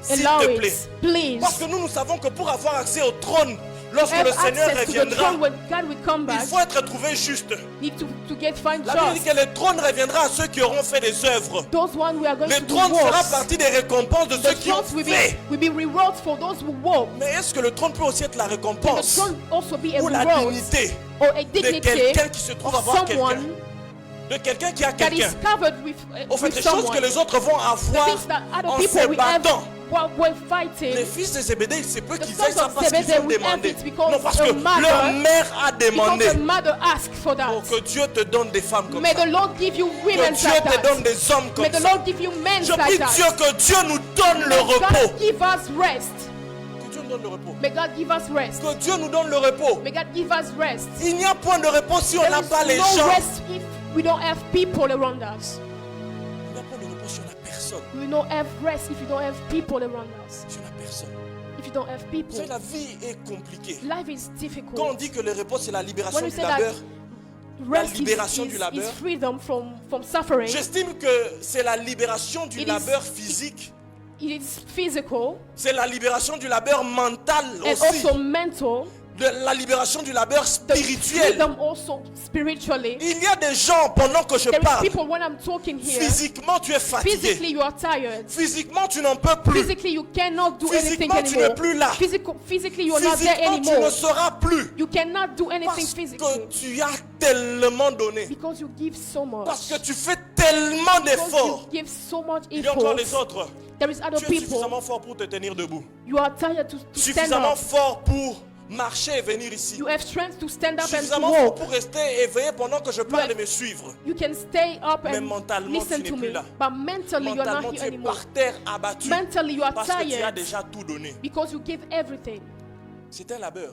S'il allow te plaît. it, please. Parce que nous savons que pour avoir accès au trône, lorsque Have le Seigneur access to the reviendra, throne when God will come il back. faut être trouvé juste. Need to get find La Bible dit just. que le trône reviendra à ceux qui auront fait des œuvres. Those one we are going Le to do trône fera works. partie des récompenses de ceux The qui ont thrones fait. will be rewards for those who walk. Mais est-ce que le trône peut aussi être la Can the récompense throne also be a ou la reward dignité or a de dignity quelqu'un qui se trouve of avoir quelqu'un? someone De quelqu'un qui a that quelqu'un. is covered with, Au fait, with les choses someone? que les autres vont The avoir things that other en people se will have battant. while fighting. Les fils de Zébédée, il se peut The qu'ils sons aient ça of parce qu'ils Zebedee ont will have demandé. it because Non, parce a que mother- leur mère a Because demandé. the mother asked for that. Pour que Dieu te donne des femmes comme May ça. the Lord give you Que women Dieu like te donne that. des hommes comme May the ça. Lord give you men Je like prie that. Dieu que Dieu nous donne le May repos. God give us rest. Que Dieu nous donne le repos. May God give us rest. Que Dieu nous donne le repos. May God give us rest. Il n'y a point de repos si on There n'a is pas les no gens. rest if we don't have people around us. Il n'y a pas de repos si on n'a personne. We don't have rest if you don't have people around us. Si on n'a personne. If you don't have Vous people, savez, la vie est compliquée. life is Quand on difficult. dit que le repos c'est la libération When we du say that labeur, rest libération du is labeur. freedom from suffering. j'estime que c'est la libération du It is- labeur physique. It is physical C'est la libération du labeur mental and aussi. also mental. De la libération du labeur The spirituel. freedom also spiritually. Il y a des gens, pendant que je There is parle, people when I'm talking here. physiquement tu es Physically fatigué. you are tired. Physiquement tu n'en peux plus. Physically you cannot do anything Physiquement tu n'es anymore. plus là. Physically you are not there Physiquement tu ne anymore. seras plus. You cannot do anything Parce physically que tu as tellement donné. because you give so much. Parce que tu fais tellement Because d'efforts. you give so much Il y a encore les effort. autres. There is other Tu es people. suffisamment fort pour te tenir debout. You are tired to stand Suffisamment up. fort pour marcher et venir ici. You have strength to stand up and to Suffisamment fort walk. pour rester éveillé pendant que je parle et me suivre. You can stay up Mais and mentalement, listen tu to n'es me. plus là. But mentally you are Mentalement, not tu here es anymore. par terre abattu. Mentally you are Parce que tu as tired déjà tout donné. because you give everything. C'est un labeur.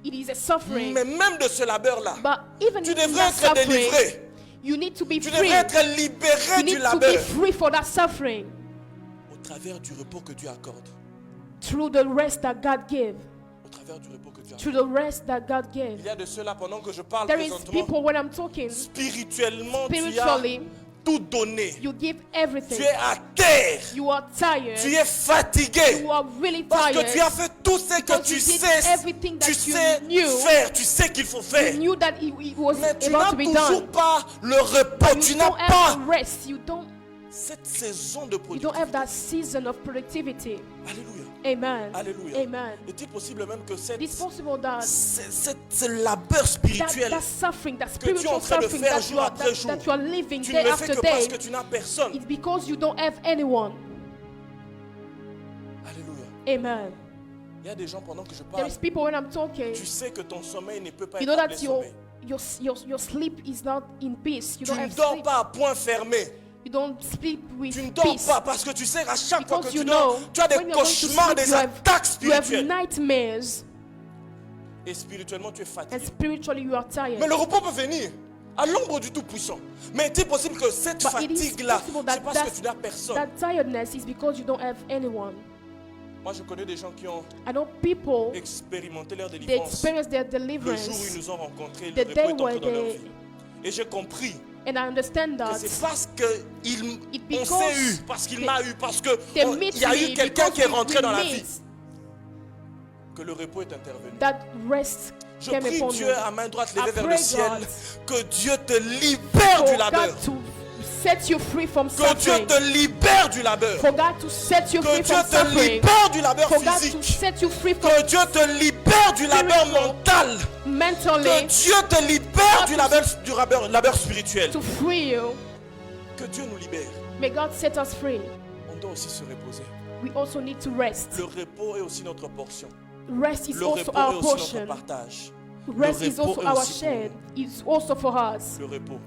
It is a suffering. Mais même de ce labeur-là, But even tu in devrais that être suffering, délivré. you need to be Tu free. devrais être libéré You du need to be labeur. free for that suffering Au travers du repos que Dieu accorde. through the rest that God gave. Au travers du repos que Dieu accorde. Through the rest that God Il gave. y a de cela pendant que je parle There is présentement. people when I'm talking, Spirituellement, tu as spiritually, tout donné. you give Tu everything. es à terre. You are tired. Tu es fatigué. You are really Parce que tu tired. as fait tout ce que Because tu you did sais. everything that Tu you sais knew. faire. Tu sais qu'il faut faire. You knew that it was Mais tu about n'as to be toujours done. pas le repos. You Tu n'as don't pas have the rest. You don't saison de You don't have productivité. that season of productivity. Alléluia. Amen. Alléluia. Amen. Est-il possible même que It's possible that ce labeur spirituel that suffering, that que tu es en spiritual train de suffering faire that jour you are, après jour, that you are living tu day ne le fais after que parce day, que tu n'as personne. it's because you don't have anyone. Alléluia. Amen. Il y a des gens pendant que je There parle, is people when I'm talking, tu sais que ton sommeil ne peut pas you être know appelé that your, sommeil. your sleep is not in peace. You Tu don't ne have dors sleep. pas à point fermé. You don't sleep with Tu ne dors peace. pas parce que tu sais à chaque fois que Because tu you dors, know, tu as des when you're going to cauchemars, sleep, des you attaques You have spirituelles. nightmares, Et spirituellement, tu es and fatigué. spiritually you are tired. Mais le repos peut venir à l'ombre du Tout-Puissant. Mais est-il possible que cette But it is fatigue-là, possible c'est that parce que tu n'as personne? that tiredness is because you don't have anyone. Moi, je connais des gens qui ont I know people, expérimenté leur they délivrance experience their le jour où ils deliverance, nous ont rencontrés, le the repos day est entré where dans leur they, vie. Et j'ai compris and I understand que that c'est parce qu'on because s'est eu, parce qu'il they- m'a eu, parce they qu'il meet y a eu me, quelqu'un because qui est we rentré dans la meet, vie, que le repos est intervenu. that rest Je came prie upon Dieu me. à main droite I levée vers le pray ciel, God que Dieu te libère du for labeur, God to set you free from que Dieu suffering, te libère du labeur, for God to set you que free Dieu from te suffering, libère du labeur for God to physique, set you free from que Dieu te libère du labeur spiritual, mental, que mentally, Dieu te libère du labeur spirituel, to free you. que Dieu nous libère. May God set us free. On doit aussi se reposer. We also need to rest. Le repos est aussi notre portion. Rest is Le also repos est our aussi notre portion. partage. Rest Le is repos also est our aussi pour share. It's also for us. Le repos,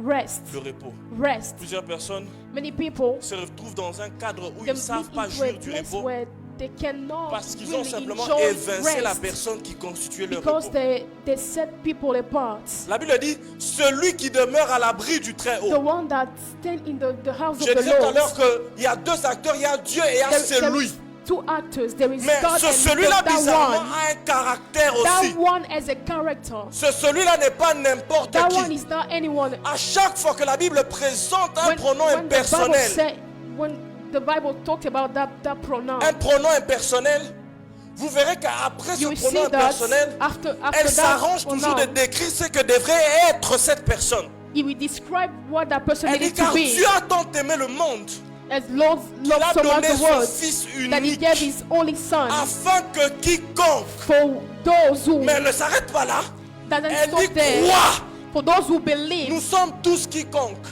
Rest. le repos. Rest. Plusieurs personnes Many people, se retrouvent dans un cadre où they ils ne savent live pas into a jouir du place repos where they cannot parce qu'ils ont really simplement enjoy évincé la rest personne qui constituait leur because repos. they set people apart. La Bible dit, celui qui demeure à l'abri du The Très-Haut. one that stand in the house Je of the disais tout à Lord. l'heure qu'il y a deux acteurs, il y a Dieu et il y a There celui. is two actors. There is Mais God and celui-là, that bizarrement, one. a un caractère aussi. That one has a character. Celui-là n'est pas n'importe That one qui. is not anyone. À chaque fois que la Bible présente un pronom when the Bible impersonnel, said, when the Bible talked about that pronoun, un pronom impersonnel, vous verrez qu'après ce you will see pronom that impersonnel, after elle that s'arrange toujours de pronoun, décrire ce que devrait être cette personne. he will describe what that person Elle dit needed to car be. Dieu a tant aimé le monde As Lord qu'il a loved so much donné the son world Fils that he gave unique his only son afin que quiconque, for those who mais elle ne s'arrête pas là, doesn't elle stop dit there. crois. For those who Nous believe, sommes tous quiconques.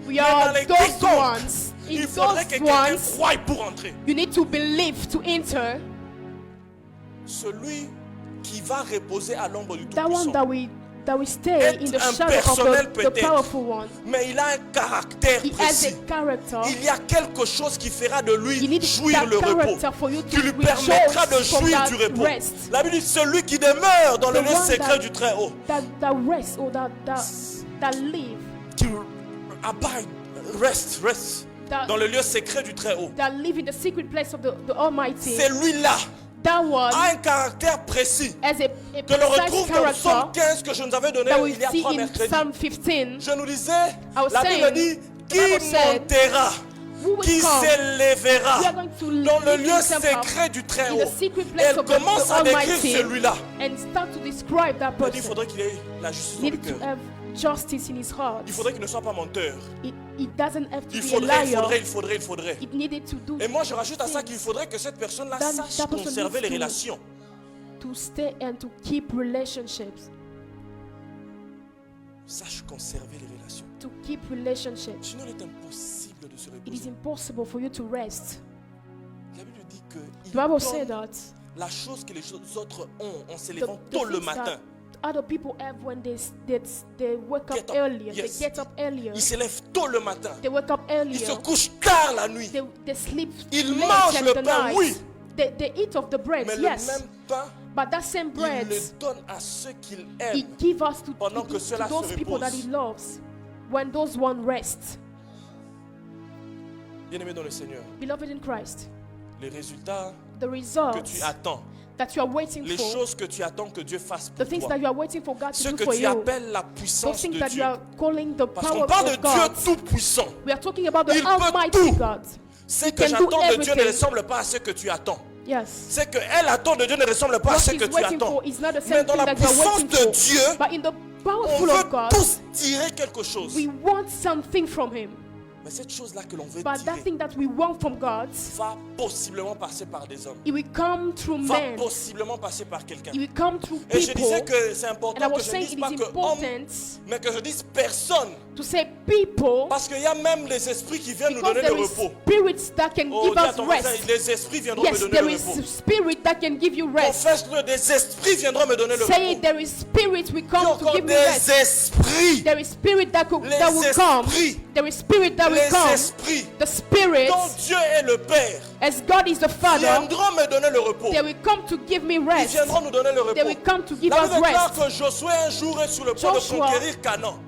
we dans are les those quiconques, ones. In Il faudrait que those quelqu'un ones, croie pour entrer. you need to believe to enter. Celui qui va reposer à l'ombre du That one Tout-Puissant. that we stay Être in the shadow of impersonnel the peut-être. powerful one. Mais il a un caractère He has précis. a character. Il y a quelque chose qui fera de You lui need jouir that le repos. character for you to Qui lui permettra de rejoice from jouir that du repos. rest. La Bible dit celui qui demeure dans le The lieu one secret that- du Très-Haut. That rest or that live, Qui abide, reste that, dans le lieu secret du Très-Haut. that live in the secret place of the Almighty. Celui-là That one a un caractère précis. has a Que l'on precise retrouve dans Psaume character 15 que je nous avais donné that we il y a see 3 in mercredis. Psalm 15. Je nous disais, was la Bible saying, dit, the qui Bible said, montera, Who will qui come? s'élèvera We are going to dans le live lieu in the temple, secret du in Très-Haut. the secret place Elle of commence the à décrire Almighty celui-là. and start to describe that Il dit, il person. faudrait qu'il ait la justice dans le Need to cœur. have justice in his heart. Il faudrait qu'il ne soit pas menteur. It doesn't have to Il be a faudrait, liar. il faudrait. It needed to do Et moi, je rajoute à ça qu'il faudrait que cette personne-là That- sache that person conserver les needs to- relations. to stay and to keep relationships. Sache conserver les relations. To keep relationships. Sinon, il est impossible de se It is reposer. impossible for you to rest. La Bible dit que The Bible il said donne that la chose que les autres ont en se the, levant the tôt le things matin. that other people have when they wake up Get up. earlier, Yes. they get up earlier, Ils se lèvent tôt le matin. they wake up Ils earlier, se couchent tard la nuit. they sleep Ils late mangent in le the pain, night. oui. They eat of the bread, Mais yes, le même pain, but that same il bread le donne à ceux qu'il he aime. gives us to, Pendant que ceux-là to those se people that reposent. he loves when those one rest. Bien-aimé dans le Seigneur, Beloved in Christ, les résultats the que results tu attends, that you are waiting les for, choses que tu attends que Dieu fasse the pour things toi, that you are waiting for God ce to do que for tu you, appelles la those puissance things de that you Dieu. are calling the Parce power qu'on parle de of God. Dieu tout-puissant. We are talking about the Il peut Almighty tout. God. Ce He que can do j'attends de Dieu ne everything. ressemble pas à ce que tu attends. Yes. Ce qu'elle attend de Dieu ne ressemble pas à What ce he's que tu waiting attends. for is not the Mais same dans thing la that you are puissance waiting de for. Dieu, But in the on powerful of veut God, tous tirer quelque chose. we want something from Him. Mais cette chose-là que l'on veut But that tirer thing that we want from God, va possiblement passer par des hommes. it will come through Va men. possiblement passer par quelqu'un. It will come through Et je disais people. que c'est And I important que was je ne saying dise it pas is que homme, important mais que je dise personne. to say people Parce qu'il y a même les esprits qui viennent nous because donner le there is repos. spirits that can Oh, give dis à us ton voisin, rest. les esprits viendront Yes, me donner there le is repos. spirit that can give you rest. Confesse-le, des esprits viendront me donner le Say repos. it, there is spirit will Il y a come to encore give me des rest. esprits. There is spirit that will Les come. esprits. There is spirit that will Les come. esprits The spirits, dont Dieu est le Père as God is the Father, viendront me donner le repos. they will come to give me Ils rest. viendront nous donner le They repos. will come to give La us Bible déclare rest. que Josué un jour est sur le point de Joshua- conquérir Canaan.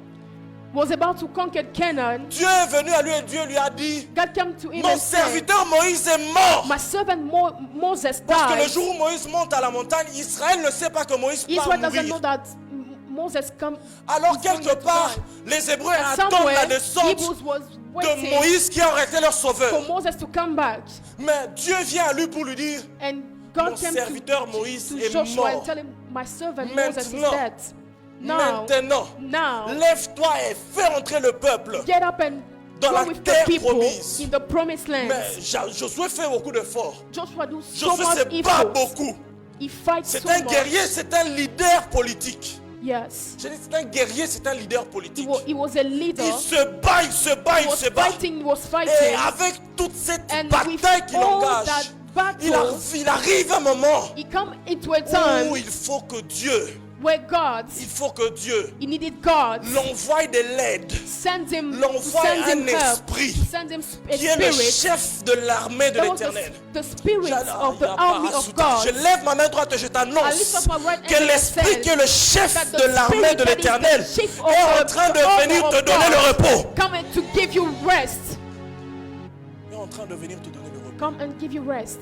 was about to conquer Canaan, Dieu est venu à lui et Dieu lui a dit, God came to him mon and said, serviteur Moïse est mort. my servant Moses Parce que le died. jour où Moïse monte à la montagne, Israël ne sait pas que Moïse part Israel doesn't know mourir. that Moses come. Alors is going quelque to part, die. les Hébreux And attendent la somewhere, descente Hebrews was de waiting Moïse qui aurait été leur sauveur. for Moses to come back. Mais Dieu vient à lui pour lui dire, And mon God came serviteur Moïse to est Joshua and mort. tell him, my servant Moses is Maintenant, dead. Now, Maintenant, lève-toi et fais entrer le peuple. get up and dans go la with terre the people promise. in the promised land. Mais Josué fait beaucoup d'efforts. Joshua do so Josué much se bat effort. beaucoup. He fights C'est so un much. guerrier, c'est un leader politique. Yes. Je dis, c'est un guerrier, c'est un leader politique. He was a leader. Il se bat, il se bat, He il was se bat. fighting, he was Et fighting. avec toute cette And with bataille qu'il all engage, that battle, il arrive un moment he come into a time où il faut que Dieu, where God, he needed God, l'envoie de l'aide, send him l'envoie un help, esprit send him a qui est le spirit. chef de l'armée de That was l'Éternel. the spirit of the army of God. Je lève ma main droite et je I lift t'annonce up my right hand que and l'esprit said qui est le chef that de the l'armée spirit de that is l'Éternel the chief of est en the train de army venir te of donner le God, repos. come and to give you rest. Il est en train de venir te donner le repos. Come and give you rest.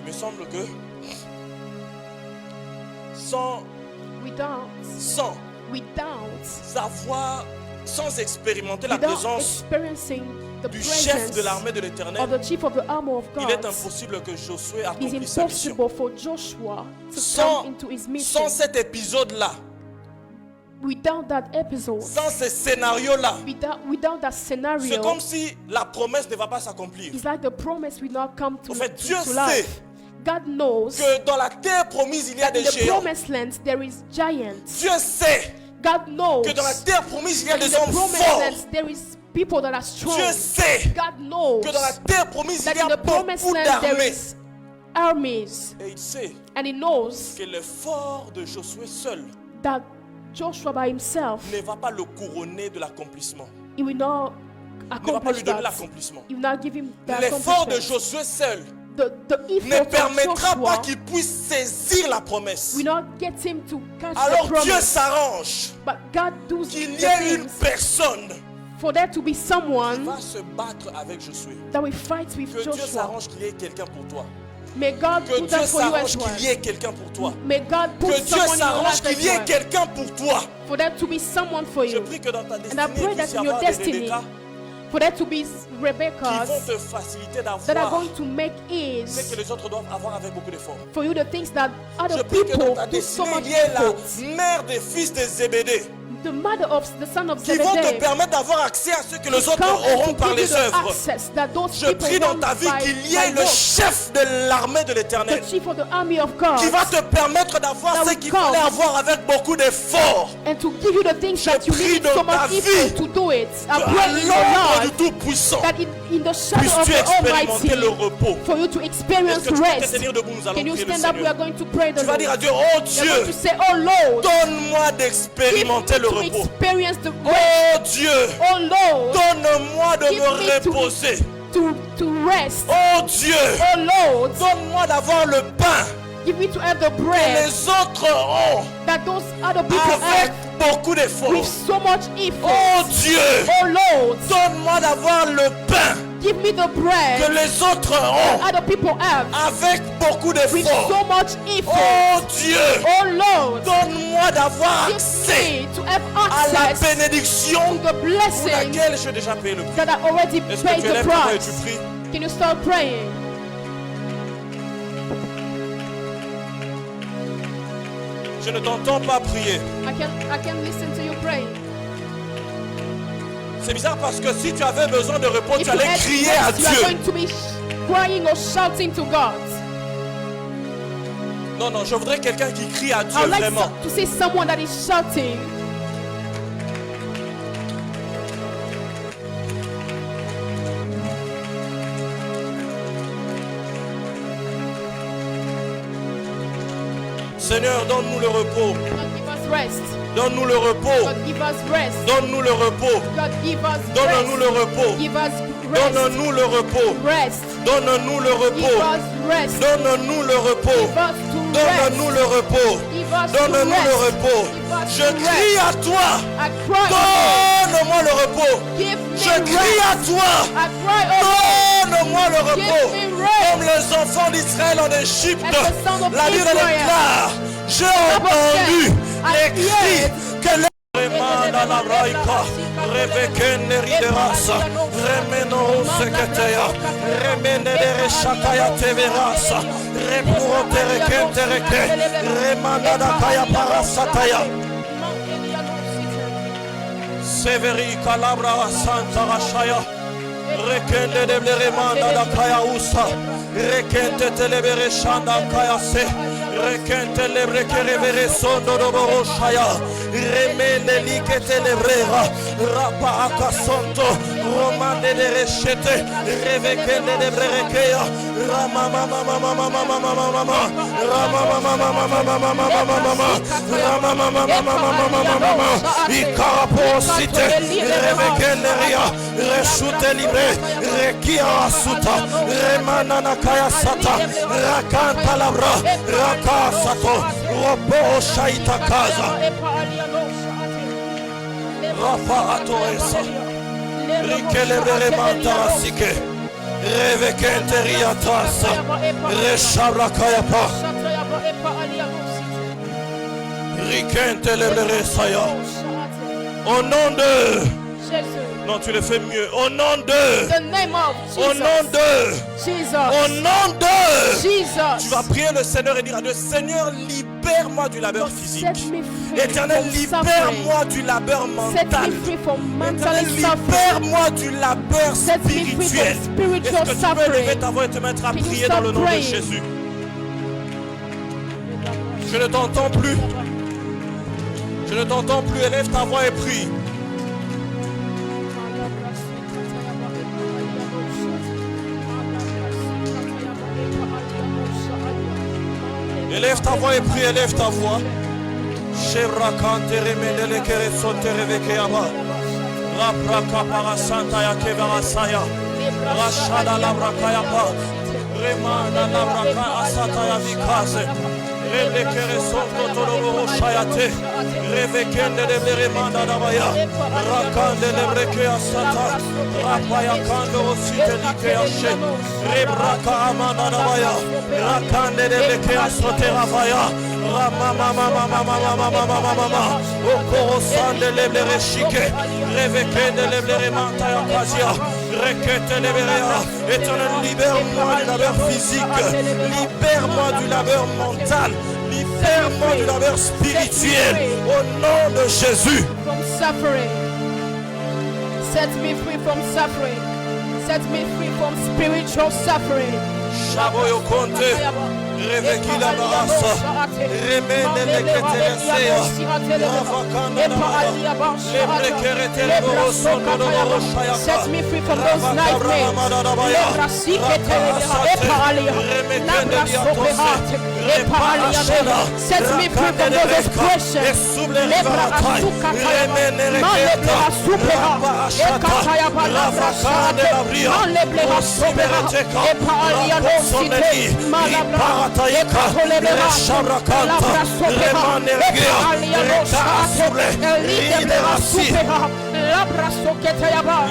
Il me semble que sans avoir, sans expérimenter la Without présence experiencing the du chef presence de l'armée de of l'Éternel, the chief of the army of il God, est impossible que Josué it's accomplisse sa mission. impossible for Joshua to Sans, come into his mission. sans cet épisode-là, Without that episode, sans ce scénario-là, without that c'est scenario, comme si la promesse ne va pas s'accomplir. it's like the promise will not come to, En fait, Dieu to life. sait God knows que dans la terre promise, il y a that in des the géants. promised land there is giants. Dieu sait God knows que dans la terre promise, il y a that in des the hommes promised forts. land there is people that are strong. Dieu sait God knows que dans la terre promise, that il y in a the promised beaucoup land there d'armées. is armies, Et il sait and he knows que l'effort de Josué seul that Joshua by himself, ne va pas le couronner de l'accomplissement. he will not Ne va pas accomplish lui donner that. l'accomplissement. He will not give him the L'effort de accomplishment. Josué seul The ne effort of permettra pas Joshua qu'il puisse saisir la promesse. will not get him to catch the Alors Dieu promise. s'arrange But God does qu'il the y ait une things personne for there to be qui someone va se battre avec Josué. that will fight with Que Dieu Joshua. s'arrange qu'il y ait quelqu'un pour toi. May God Que do Dieu that for you s'arrange as well. qu'il y ait quelqu'un pour toi. May God put Que Dieu someone in your s'arrange life qu'il y as ait well. quelqu'un pour toi. For there to be someone for Je you. prie que dans ta And I destinée, pray il that puisse y in your avoir des destiny, Rebecca for there to be qui vont Rebecca's te faciliter that are d'avoir going to make ce ease que les autres doivent avoir avec beaucoup d'efforts. for you the things that Je other prie que dans people ta do so destinée, much il y ait la effort. mère des fils de Zébédée The mother of the son of qui vont te Zebedee permettre d'avoir accès à ce que les autres come auront and par to give les you the œuvres. access that those Je people prie dans want ta vie by- qu'il y ait by le work. chef de l'armée de The l'Éternel chief of the army of God qui va te permettre d'avoir that ce will qu'il come. fallait avoir avec beaucoup d'efforts. and to give you the things that you prie need dans so ta much vie effort to do it. I À pray in your l'ombre du life Tout-Puissant, that in the shadow of puisses-tu the expérimenter le Almighty repos. for you to experience Est-ce que tu peux te rest. tenir debout? Nous allons Can you prier le stand up? We are Seigneur. going to pray the Tu vas dire à Lord. Dieu, oh You're going to Dieu, say, oh Lord, donne-moi give me d'expérimenter le to repos. experience the rest. Oh Dieu, Oh Lord, donne-moi de give me me reposer. to rest. Oh Dieu, Oh Lord, donne-moi d'avoir le pain give me to have the que bread les autres ont that those other people avec have beaucoup d'efforts. with so much effort. Oh Dieu, Oh Lord, donne-moi d'avoir le pain give me the que bread les autres ont other people have avec beaucoup with d'efforts. so much effort. Oh Dieu, Oh Lord, donne-moi d'avoir give accès me to have à la access bénédiction to the pour blessing laquelle j'ai déjà payé le prix. that I already Est-ce que paid tu the élèves ta main et tu price. pries? Can you start praying? Je ne t'entends pas prier. I can listen to you praying. C'est bizarre parce que si tu avais besoin de repos, If tu you allais had crier à rest, you are Dieu. going to be crying or shouting to God. Non, non, je voudrais quelqu'un qui crie à Dieu I would like vraiment. to see someone that is shouting. Seigneur, donne-nous le repos. God give us rest. Donne-nous le repos. God give us rest. Donne-nous le repos. God give us Donne-nous le rest. repos. Give us rest. Donne-nous le repos. Rest. Donne-nous le Give repos. us rest. Donne-nous le repos. Give us to Donne-nous rest. le repos. Give Donne-nous le repos. Je crie à toi. Donne-moi le repos. Je crie à toi. Donne-moi le repos. Comme les enfants d'Israël en Égypte. La Bible déclare, j'ai entendu les cris que les Remanda la braika, revekene riderasa, remeno seketeya, remene de reshakaya teverasa, repurote rekente reke, remanda da kaya parasataya. Severi kalabra santa rashaya, rekende de remanda da kaya usa, rekente telebere shanda kaya se. Rekente lebre que revere sondo do boroshaya remene likete lebrera rapa akasonto romande de rechete revekende de brerekeya rama mama mama mama mama mama mama rama mama mama mama mama mama mama rama mama mama mama mama ikaraposite revekende ria reshute libre rekia asuta remana nakaya sata rakanta labra Sato, Robo Shaita Kaza, Rafa Atoesa, Rikelebere Mantarasike, Revekente Riatasa, Reshabra Kayapa, Rikente Lebere Saya, au nom de. Non, tu le fais mieux. Au nom de. The name of Jesus. Au nom de. Jesus. Au nom de. Jesus. Tu vas prier le Seigneur et dire à Dieu, Seigneur, libère-moi du labeur physique. Éternel, libère-moi du labeur mental. Éternel, libère-moi du labeur spirituel. Est-ce que tu peux lever ta voix et te mettre à prier dans le nom de Jésus? Je ne t'entends plus. Je ne t'entends plus. Élève ta voix et prie. Élève ta voix et prie, élève ta voix. Chevra kantere mendele kere sotere veke yaba. Rapraka parasanta ya kevarasaya. Rashada labraka yaba. Remanda labraka asata ya vikaze. Rende kere sonto toloboro shayate. Revekende de beremanda dabaya. Rakande lebreke asata. Rapaya kando osite like ashe. Rebraka amanda dabaya. Rakande lebreke asote ravaya. Ramama mama mama mama mama mama. Okorosande leblere shike. Revekende leblere manta ya kazia. Rekete leberea. Éternel, libère-moi du labeur physique. Libère-moi du labeur mental. Libère-moi du labeur spirituel. Au nom de Jésus. From suffering. Set me free from suffering. Set me free from spiritual suffering. Shaboyo Conte. Reveki la barasa. Remene le ketelesea. Ravakanda la maya. Lebre kerete le boroso kodo boroshayaka. Set me free from those nightmares. Lebra sikete lebeha alia. Labra sopehat. Set me free from those expressions. Lebra asukataya. Man lebra supeha. Ekataya balabra shate. Man lebra sopeha. Epa alia no site. Malabra.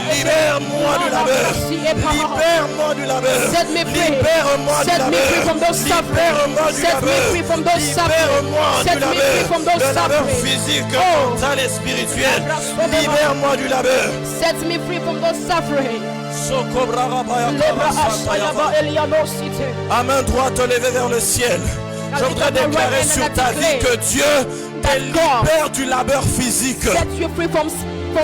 Libère-moi du labeur. Libère-moi du labeur. Libère-moi du labeur. Libère-moi du labeur. Le labeur physique, mental et spirituel. Libère-moi du labeur. Set me free from those suffering. À main droite levée vers le ciel. Je voudrais déclarer sur ta vie que Dieu te libère du labeur physique.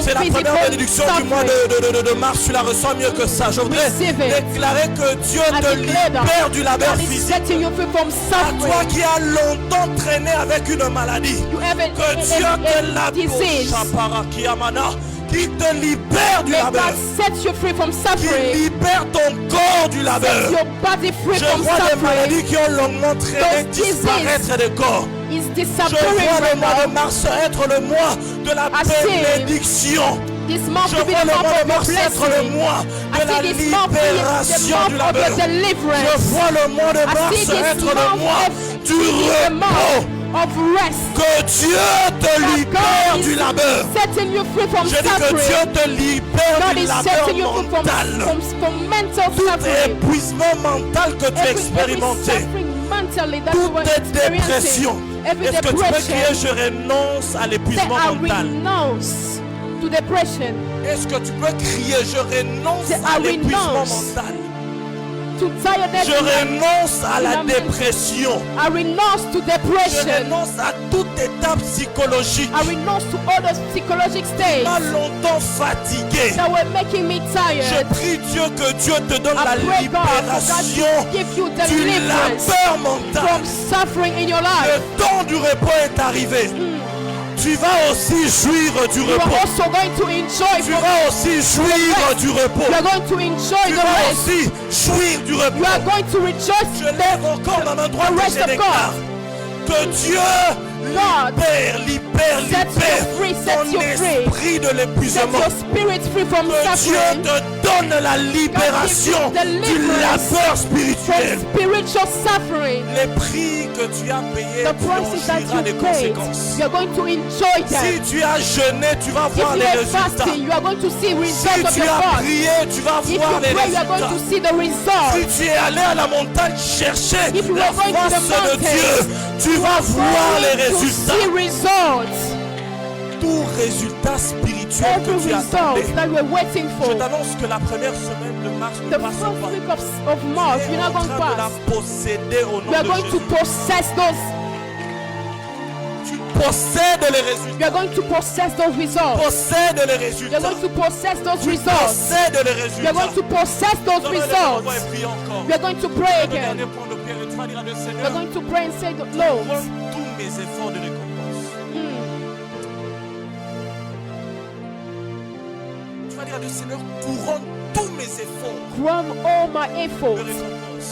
C'est la première bénédiction du mois de mars. Tu la reçois mieux que ça. Je voudrais déclarer que Dieu te libère du labeur physique. À toi qui as longtemps traîné avec une maladie, que Dieu te libère. Qui te libère du labeur. Qui libère ton corps du labeur. Je vois des maladies qui ont longuement traîné disparaître des corps. Je vois le mois de mars être le mois de la bénédiction. Je vois le mois de mars être le mois de la libération du labeur. Je vois le mois de mars être le mois du repos. of rest. Que Dieu te libère du labeur. Setting you free from Je dis que Dieu suffering. te libère God du is labeur setting you free mental. from mental Tout suffering. épuisement mental que tu as Every expérimenté. suffering mentally that you Toute were dépression. experiencing. Every Est-ce que tu peux crier, depression. je renonce à Say, l'épuisement I mental? renounce to depression, Est-ce que tu peux crier, je renonce Say, à I l'épuisement renounce mental? to tiredness. Je renonce à la Amen. dépression. I renounce to Je depression. renonce à toute étape psychologique. I renounce to all those psychological states Pas longtemps fatigué. that were making me Je tired. prie Dieu que Dieu te donne la I pray God for God libération to give you du deliverance labeur mental. from suffering in your life. Le temps du repos est arrivé. Tu vas aussi jouir du You are repos. also going to enjoy Tu from vas aussi jouir du repos. You are going to enjoy Tu the vas rest. aussi jouir du You are repos. going to rejoice Je lève encore ma main droite the et rest je of déclare que Dieu God. libère Set you free, set ton you free. esprit de Set l'épuisement. your spirit free from Que Dieu suffering, te donne la libération God give you du deliverance labeur from spirituel. spiritual suffering. Les prix que tu as payés, The tu en prices that jouiras les you paid, conséquences. you are going to enjoy Si them. tu as jeûné, tu vas If voir you les are résultats. fasting, you are going to see Si results of tu your as fast. prié, tu vas If you voir les pray, you are going résultats. to see the results. Si tu es allé à la montagne chercher If you la are going to the face de mountain, Dieu, tu vas voir les To résultats. see results. Tout résultat spirituel Every que tu result attendais. that we're waiting Je for. t'annonce que la première semaine de mars ne The passe first pas. week of March, Tu we're es not en going train de la past. posséder au nom We are de going to Jésus. possess those. Tu possèdes les résultats. We are going to possess those results. Possède les We résultats. are going to possess those Tu results. possèdes les We are résultats. going to possess those Donne-moi le results. renvoi et prie encore. We are going to pray Le dernier again. point de prière, et tu vas dire à Dieu, We are Seigneur, going to pray and say, prends Lord, tous mes efforts de récompense. Tu vas dire à Dieu, Seigneur, couronne tous mes efforts crown all my de efforts récompense.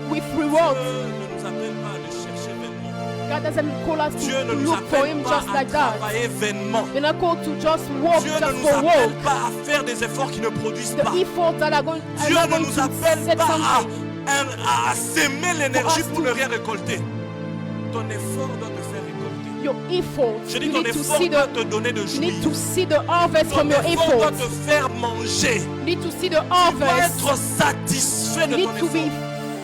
with Dieu rewards. ne nous appelle pas à le chercher vainement. God doesn't call us Dieu ne to nous look for appelle Him pas just à like that. travailler vainement. We're not called to just walk Dieu ne just nous for appelle walk. pas à faire des efforts qui ne produisent The pas. efforts that are going, are Dieu not ne going nous to appelle set pas something. à s'aimer l'énergie us pour to- ne rien récolter. Ton effort doit te faire récolter. Your effort. Je dis You ton need to effort see doit the. te donner de You need to jouir. see the harvest Ton from your effort doit efforts. te faire manger. You need to see the Tu dois harvest. être satisfait You de need ton to be effort.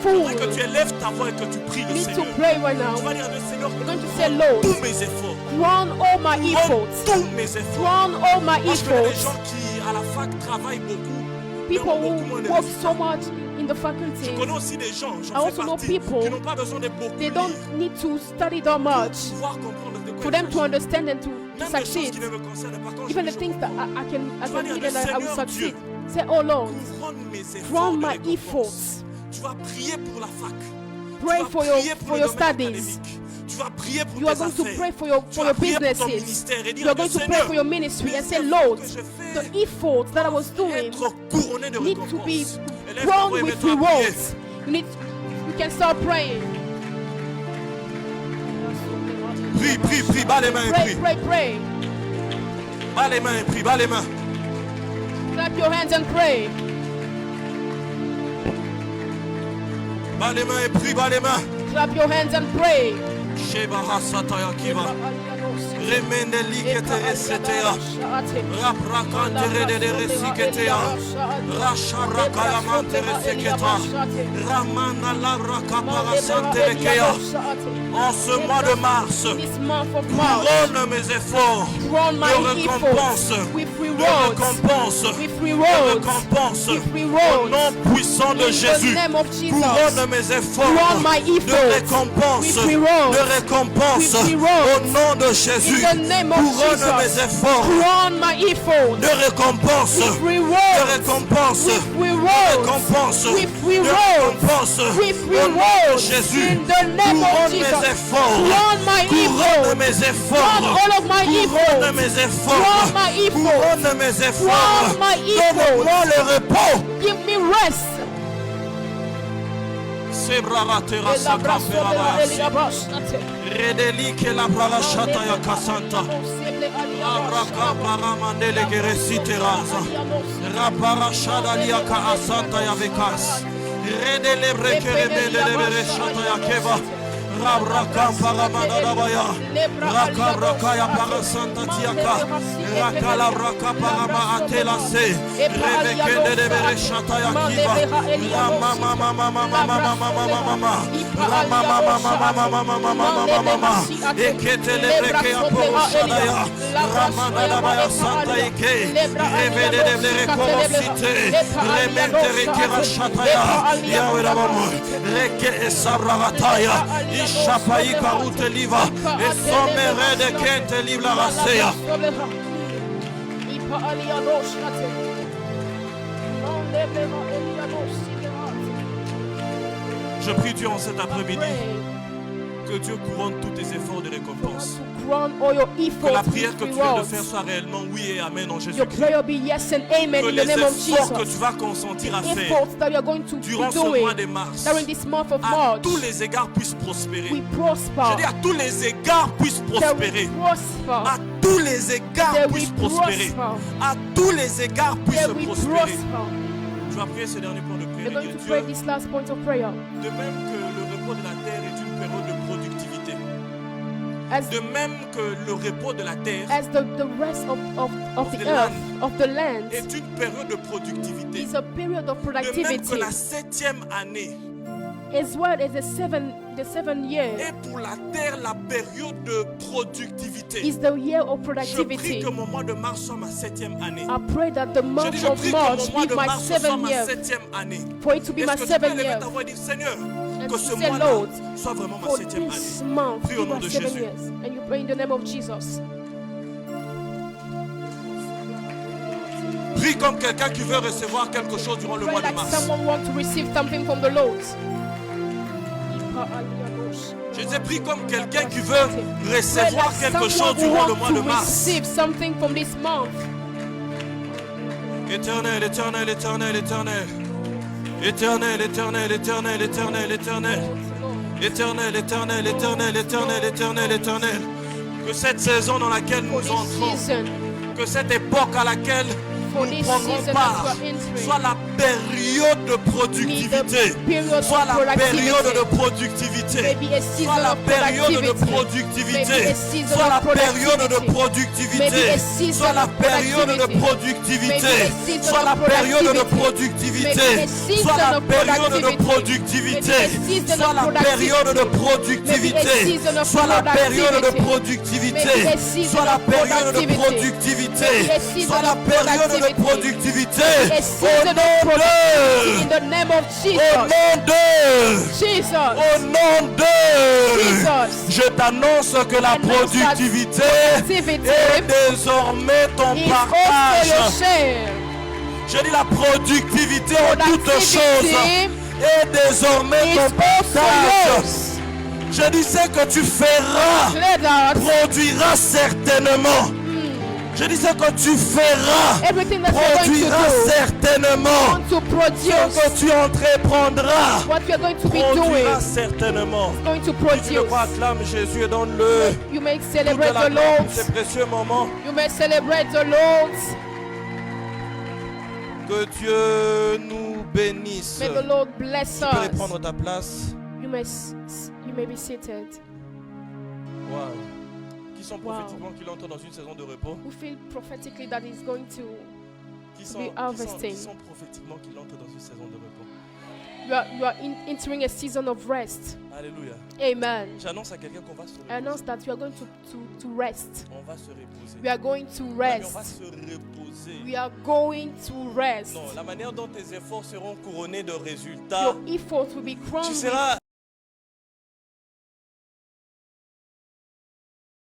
full. Il faudrait que tu élèves ta voix et que tu pries You le need to Seigneur. pray right Tu now. vas dire à Dieu, Seigneur, You're going to say, couronne Lord, tous mes efforts. crown all my Couronne efforts. tous mes efforts. Crown all my Parce que les efforts. gens qui, à la fac, travaillent beaucoup, People mais ont beaucoup moins who de work résultats. so much in the Je faculty, connais aussi des gens, I j'en fais also know partie, people, qui n'ont pas besoin de beaucoup they lire don't need to study that pour much pouvoir comprendre de quoi for il them to s'agit. understand and to Même des choses succeed. qui ne me concernent pas. Quand Even je the lis, things that I can vas dire, read and I will Seigneur succeed. Dieu, Say, oh Lord, couronne mes efforts crown de my récompense. efforts. Tu vas prier pour la fac. Pray Tu vas for prier your pour for le your domaine studies. académique. Tu vas prier pour You are tes going to affaires. pray for Tu your vas prier pour ton businesses. ministère et dire You à are Dieu, going to pray Seigneur, for your ministry and say, les Lord, efforts que je fais the efforts that I was doing être couronné de need to be récompenses. Élève ta crowned voix et with mets-toi à prier. rewards. You can start praying. Prie, prie, prie, bas les mains et Pray, prie. pray, pray. Bas les mains et prie, bas les mains. Clap your hands and pray. Bas les mains et prie, bas les mains. Clap your hands and pray. Sheba Hasataya Kiva. Remende likete esetea. Raprakantere de resiketea. Rasharakalamantere reseketa. Ramana labra santerekea. En ce mois de mars, This month of March, couronne mes efforts crown my de récompense, efforts with de rewards. récompense, With de rewards. récompense. With Au rewards. nom puissant de In the Jésus, name of Jesus. couronne mes efforts Crown my de efforts récompense, with rewards. de récompense. With rewards. Au nom de Jésus, In the name of couronne Jesus. mes efforts Crown my efforts de récompense, with de rewards. récompense, With de rewards. récompense, With de rewards. récompense. With Au nom de rewards. Jésus, In the name of couronne Jesus. mes efforts, Crown my couronne efforts. mes Crown efforts, all of my couronne efforts. mes efforts, Crown my efforts. couronne mes efforts. Crown my Donne-moi efforts. le repos. Give me rest. Sebraratera sakaperabas. Redeli ke la parashata ya kasanta. Abraka paramandele geresiteraza. Raparashada liaka asanta ya vekas. Redele brekeremele bereshata ya keva. Rabraka Paramanadabaya, Raka Rakaya Parasanta Tiaka, Raka Labraka Parama Atelase, Rebeke de Bereshataya Kiva, Rama Mama Mama Mama Mama Rama Mama Mama Mama Ekete Lebreke Aporoshadaya, Ramanadabaya Santa Ike, Revede de Berekorosite, Remente Rekera Shataya, Yahweh Rabamu, Reke Esabravataya, Ishapai Karute Liva, Esomere de Kente Livla Rasea. Je prie Dieu en cet après-midi que Dieu couronne tous tes efforts de récompense. Que la prière que tu viens de faire soit réellement oui et amen en Jésus-Christ. Que les efforts que tu vas consentir à faire durant ce mois de mars, à tous les égards puissent prospérer. Je dis à tous les égards puissent prospérer. À tous les égards puissent prospérer. À tous les égards puissent prospérer. Tu vas prier ce dernier point de prière. De même que le repos de la terre est une période de productivité. De même que le repos de la terre est une période de productivité. De même que la 7e année as well as the seventh year et pour la terre la période de productivité. is the year of Je prie productivity. que mon mois de mars soit ma 7e année. I pray that the Je month dis, je of prie que March mon mois be de my mars soit 7th ma year, 7e année. for it to be my Est-ce que tu peux 7th lever year. ta voix et dire Seigneur, And que to ce say, mois-là Lord, soit vraiment ma for 7e this année. month Prie au be nom my de 7 Jésus. years. And you pray in the name of Jesus. Prie comme quelqu'un qui veut recevoir quelque chose durant le Pray mois de like mars. someone wants to receive something from the Lord. Je disais, prie comme quelqu'un qui veut Pray recevoir like quelque chose someone who durant le wants mois to de mars. receive something from this month. Éternel, éternel, éternel, éternel. Éternel, éternel, éternel, éternel, éternel. Éternel, éternel, éternel, éternel, éternel, éternel. Que cette saison dans laquelle For nous this entrons, season, que cette époque à laquelle for nous this prendrons season part that we are entering, soit la période de productivité. Soit la période de productivité. maybe a season Soit la of période de productivity. Maybe productivité. a season Soit la of période de productivity. Maybe productivité. a season Soit la of période de productivity. productivité. Maybe a season Soit la of période de productivity. productivité. Maybe a season Soit la of période de productivity. productivité. Maybe a season Soit of la période de productivity. Maybe a productivité. season of Soit la période de productivity. productivité. Maybe a season Soit la of période de productivity. productivité. Maybe a season Soit la of période de productivity. productivité. A Au season of nom productivity in de. the name of Au Jesus. nom de. Jesus. Au nom de. Jesus. Je t'annonce que la productivité est désormais ton It's also your partage. share. Je dis la productivité en toutes choses est désormais It's ton also partage. yours. Je dis ce que tu feras Declare that produira certainement. Je dis ce que tu feras everything that you're going produira to do, certainement. want to Ce produce, que tu entreprendras what you're going to be doing, produira certainement. going to Si tu le produce. crois, acclame Jésus et donne-le You may toute celebrate la the gloire Lord. pour ces précieux moments. You may celebrate the Lord. Que Dieu nous bénisse. May the Lord bless Tu peux us. reprendre ta place. You may be seated. Wow. Qui sont prophétiquement qu'il entre dans une saison de repos? Who feel prophetically that he's going to Qui be sont harvesting. prophétiquement qu'il entre dans une saison de repos? You are entering a season of rest. Alléluia. Amen. J'annonce à quelqu'un qu'on va se I announce reposer. that you are going to rest. On va se reposer. We are going to On va rest. se reposer. We are going to rest. Non, la manière dont tes efforts seront couronnés de résultats. Your effort will be crowned Tu with seras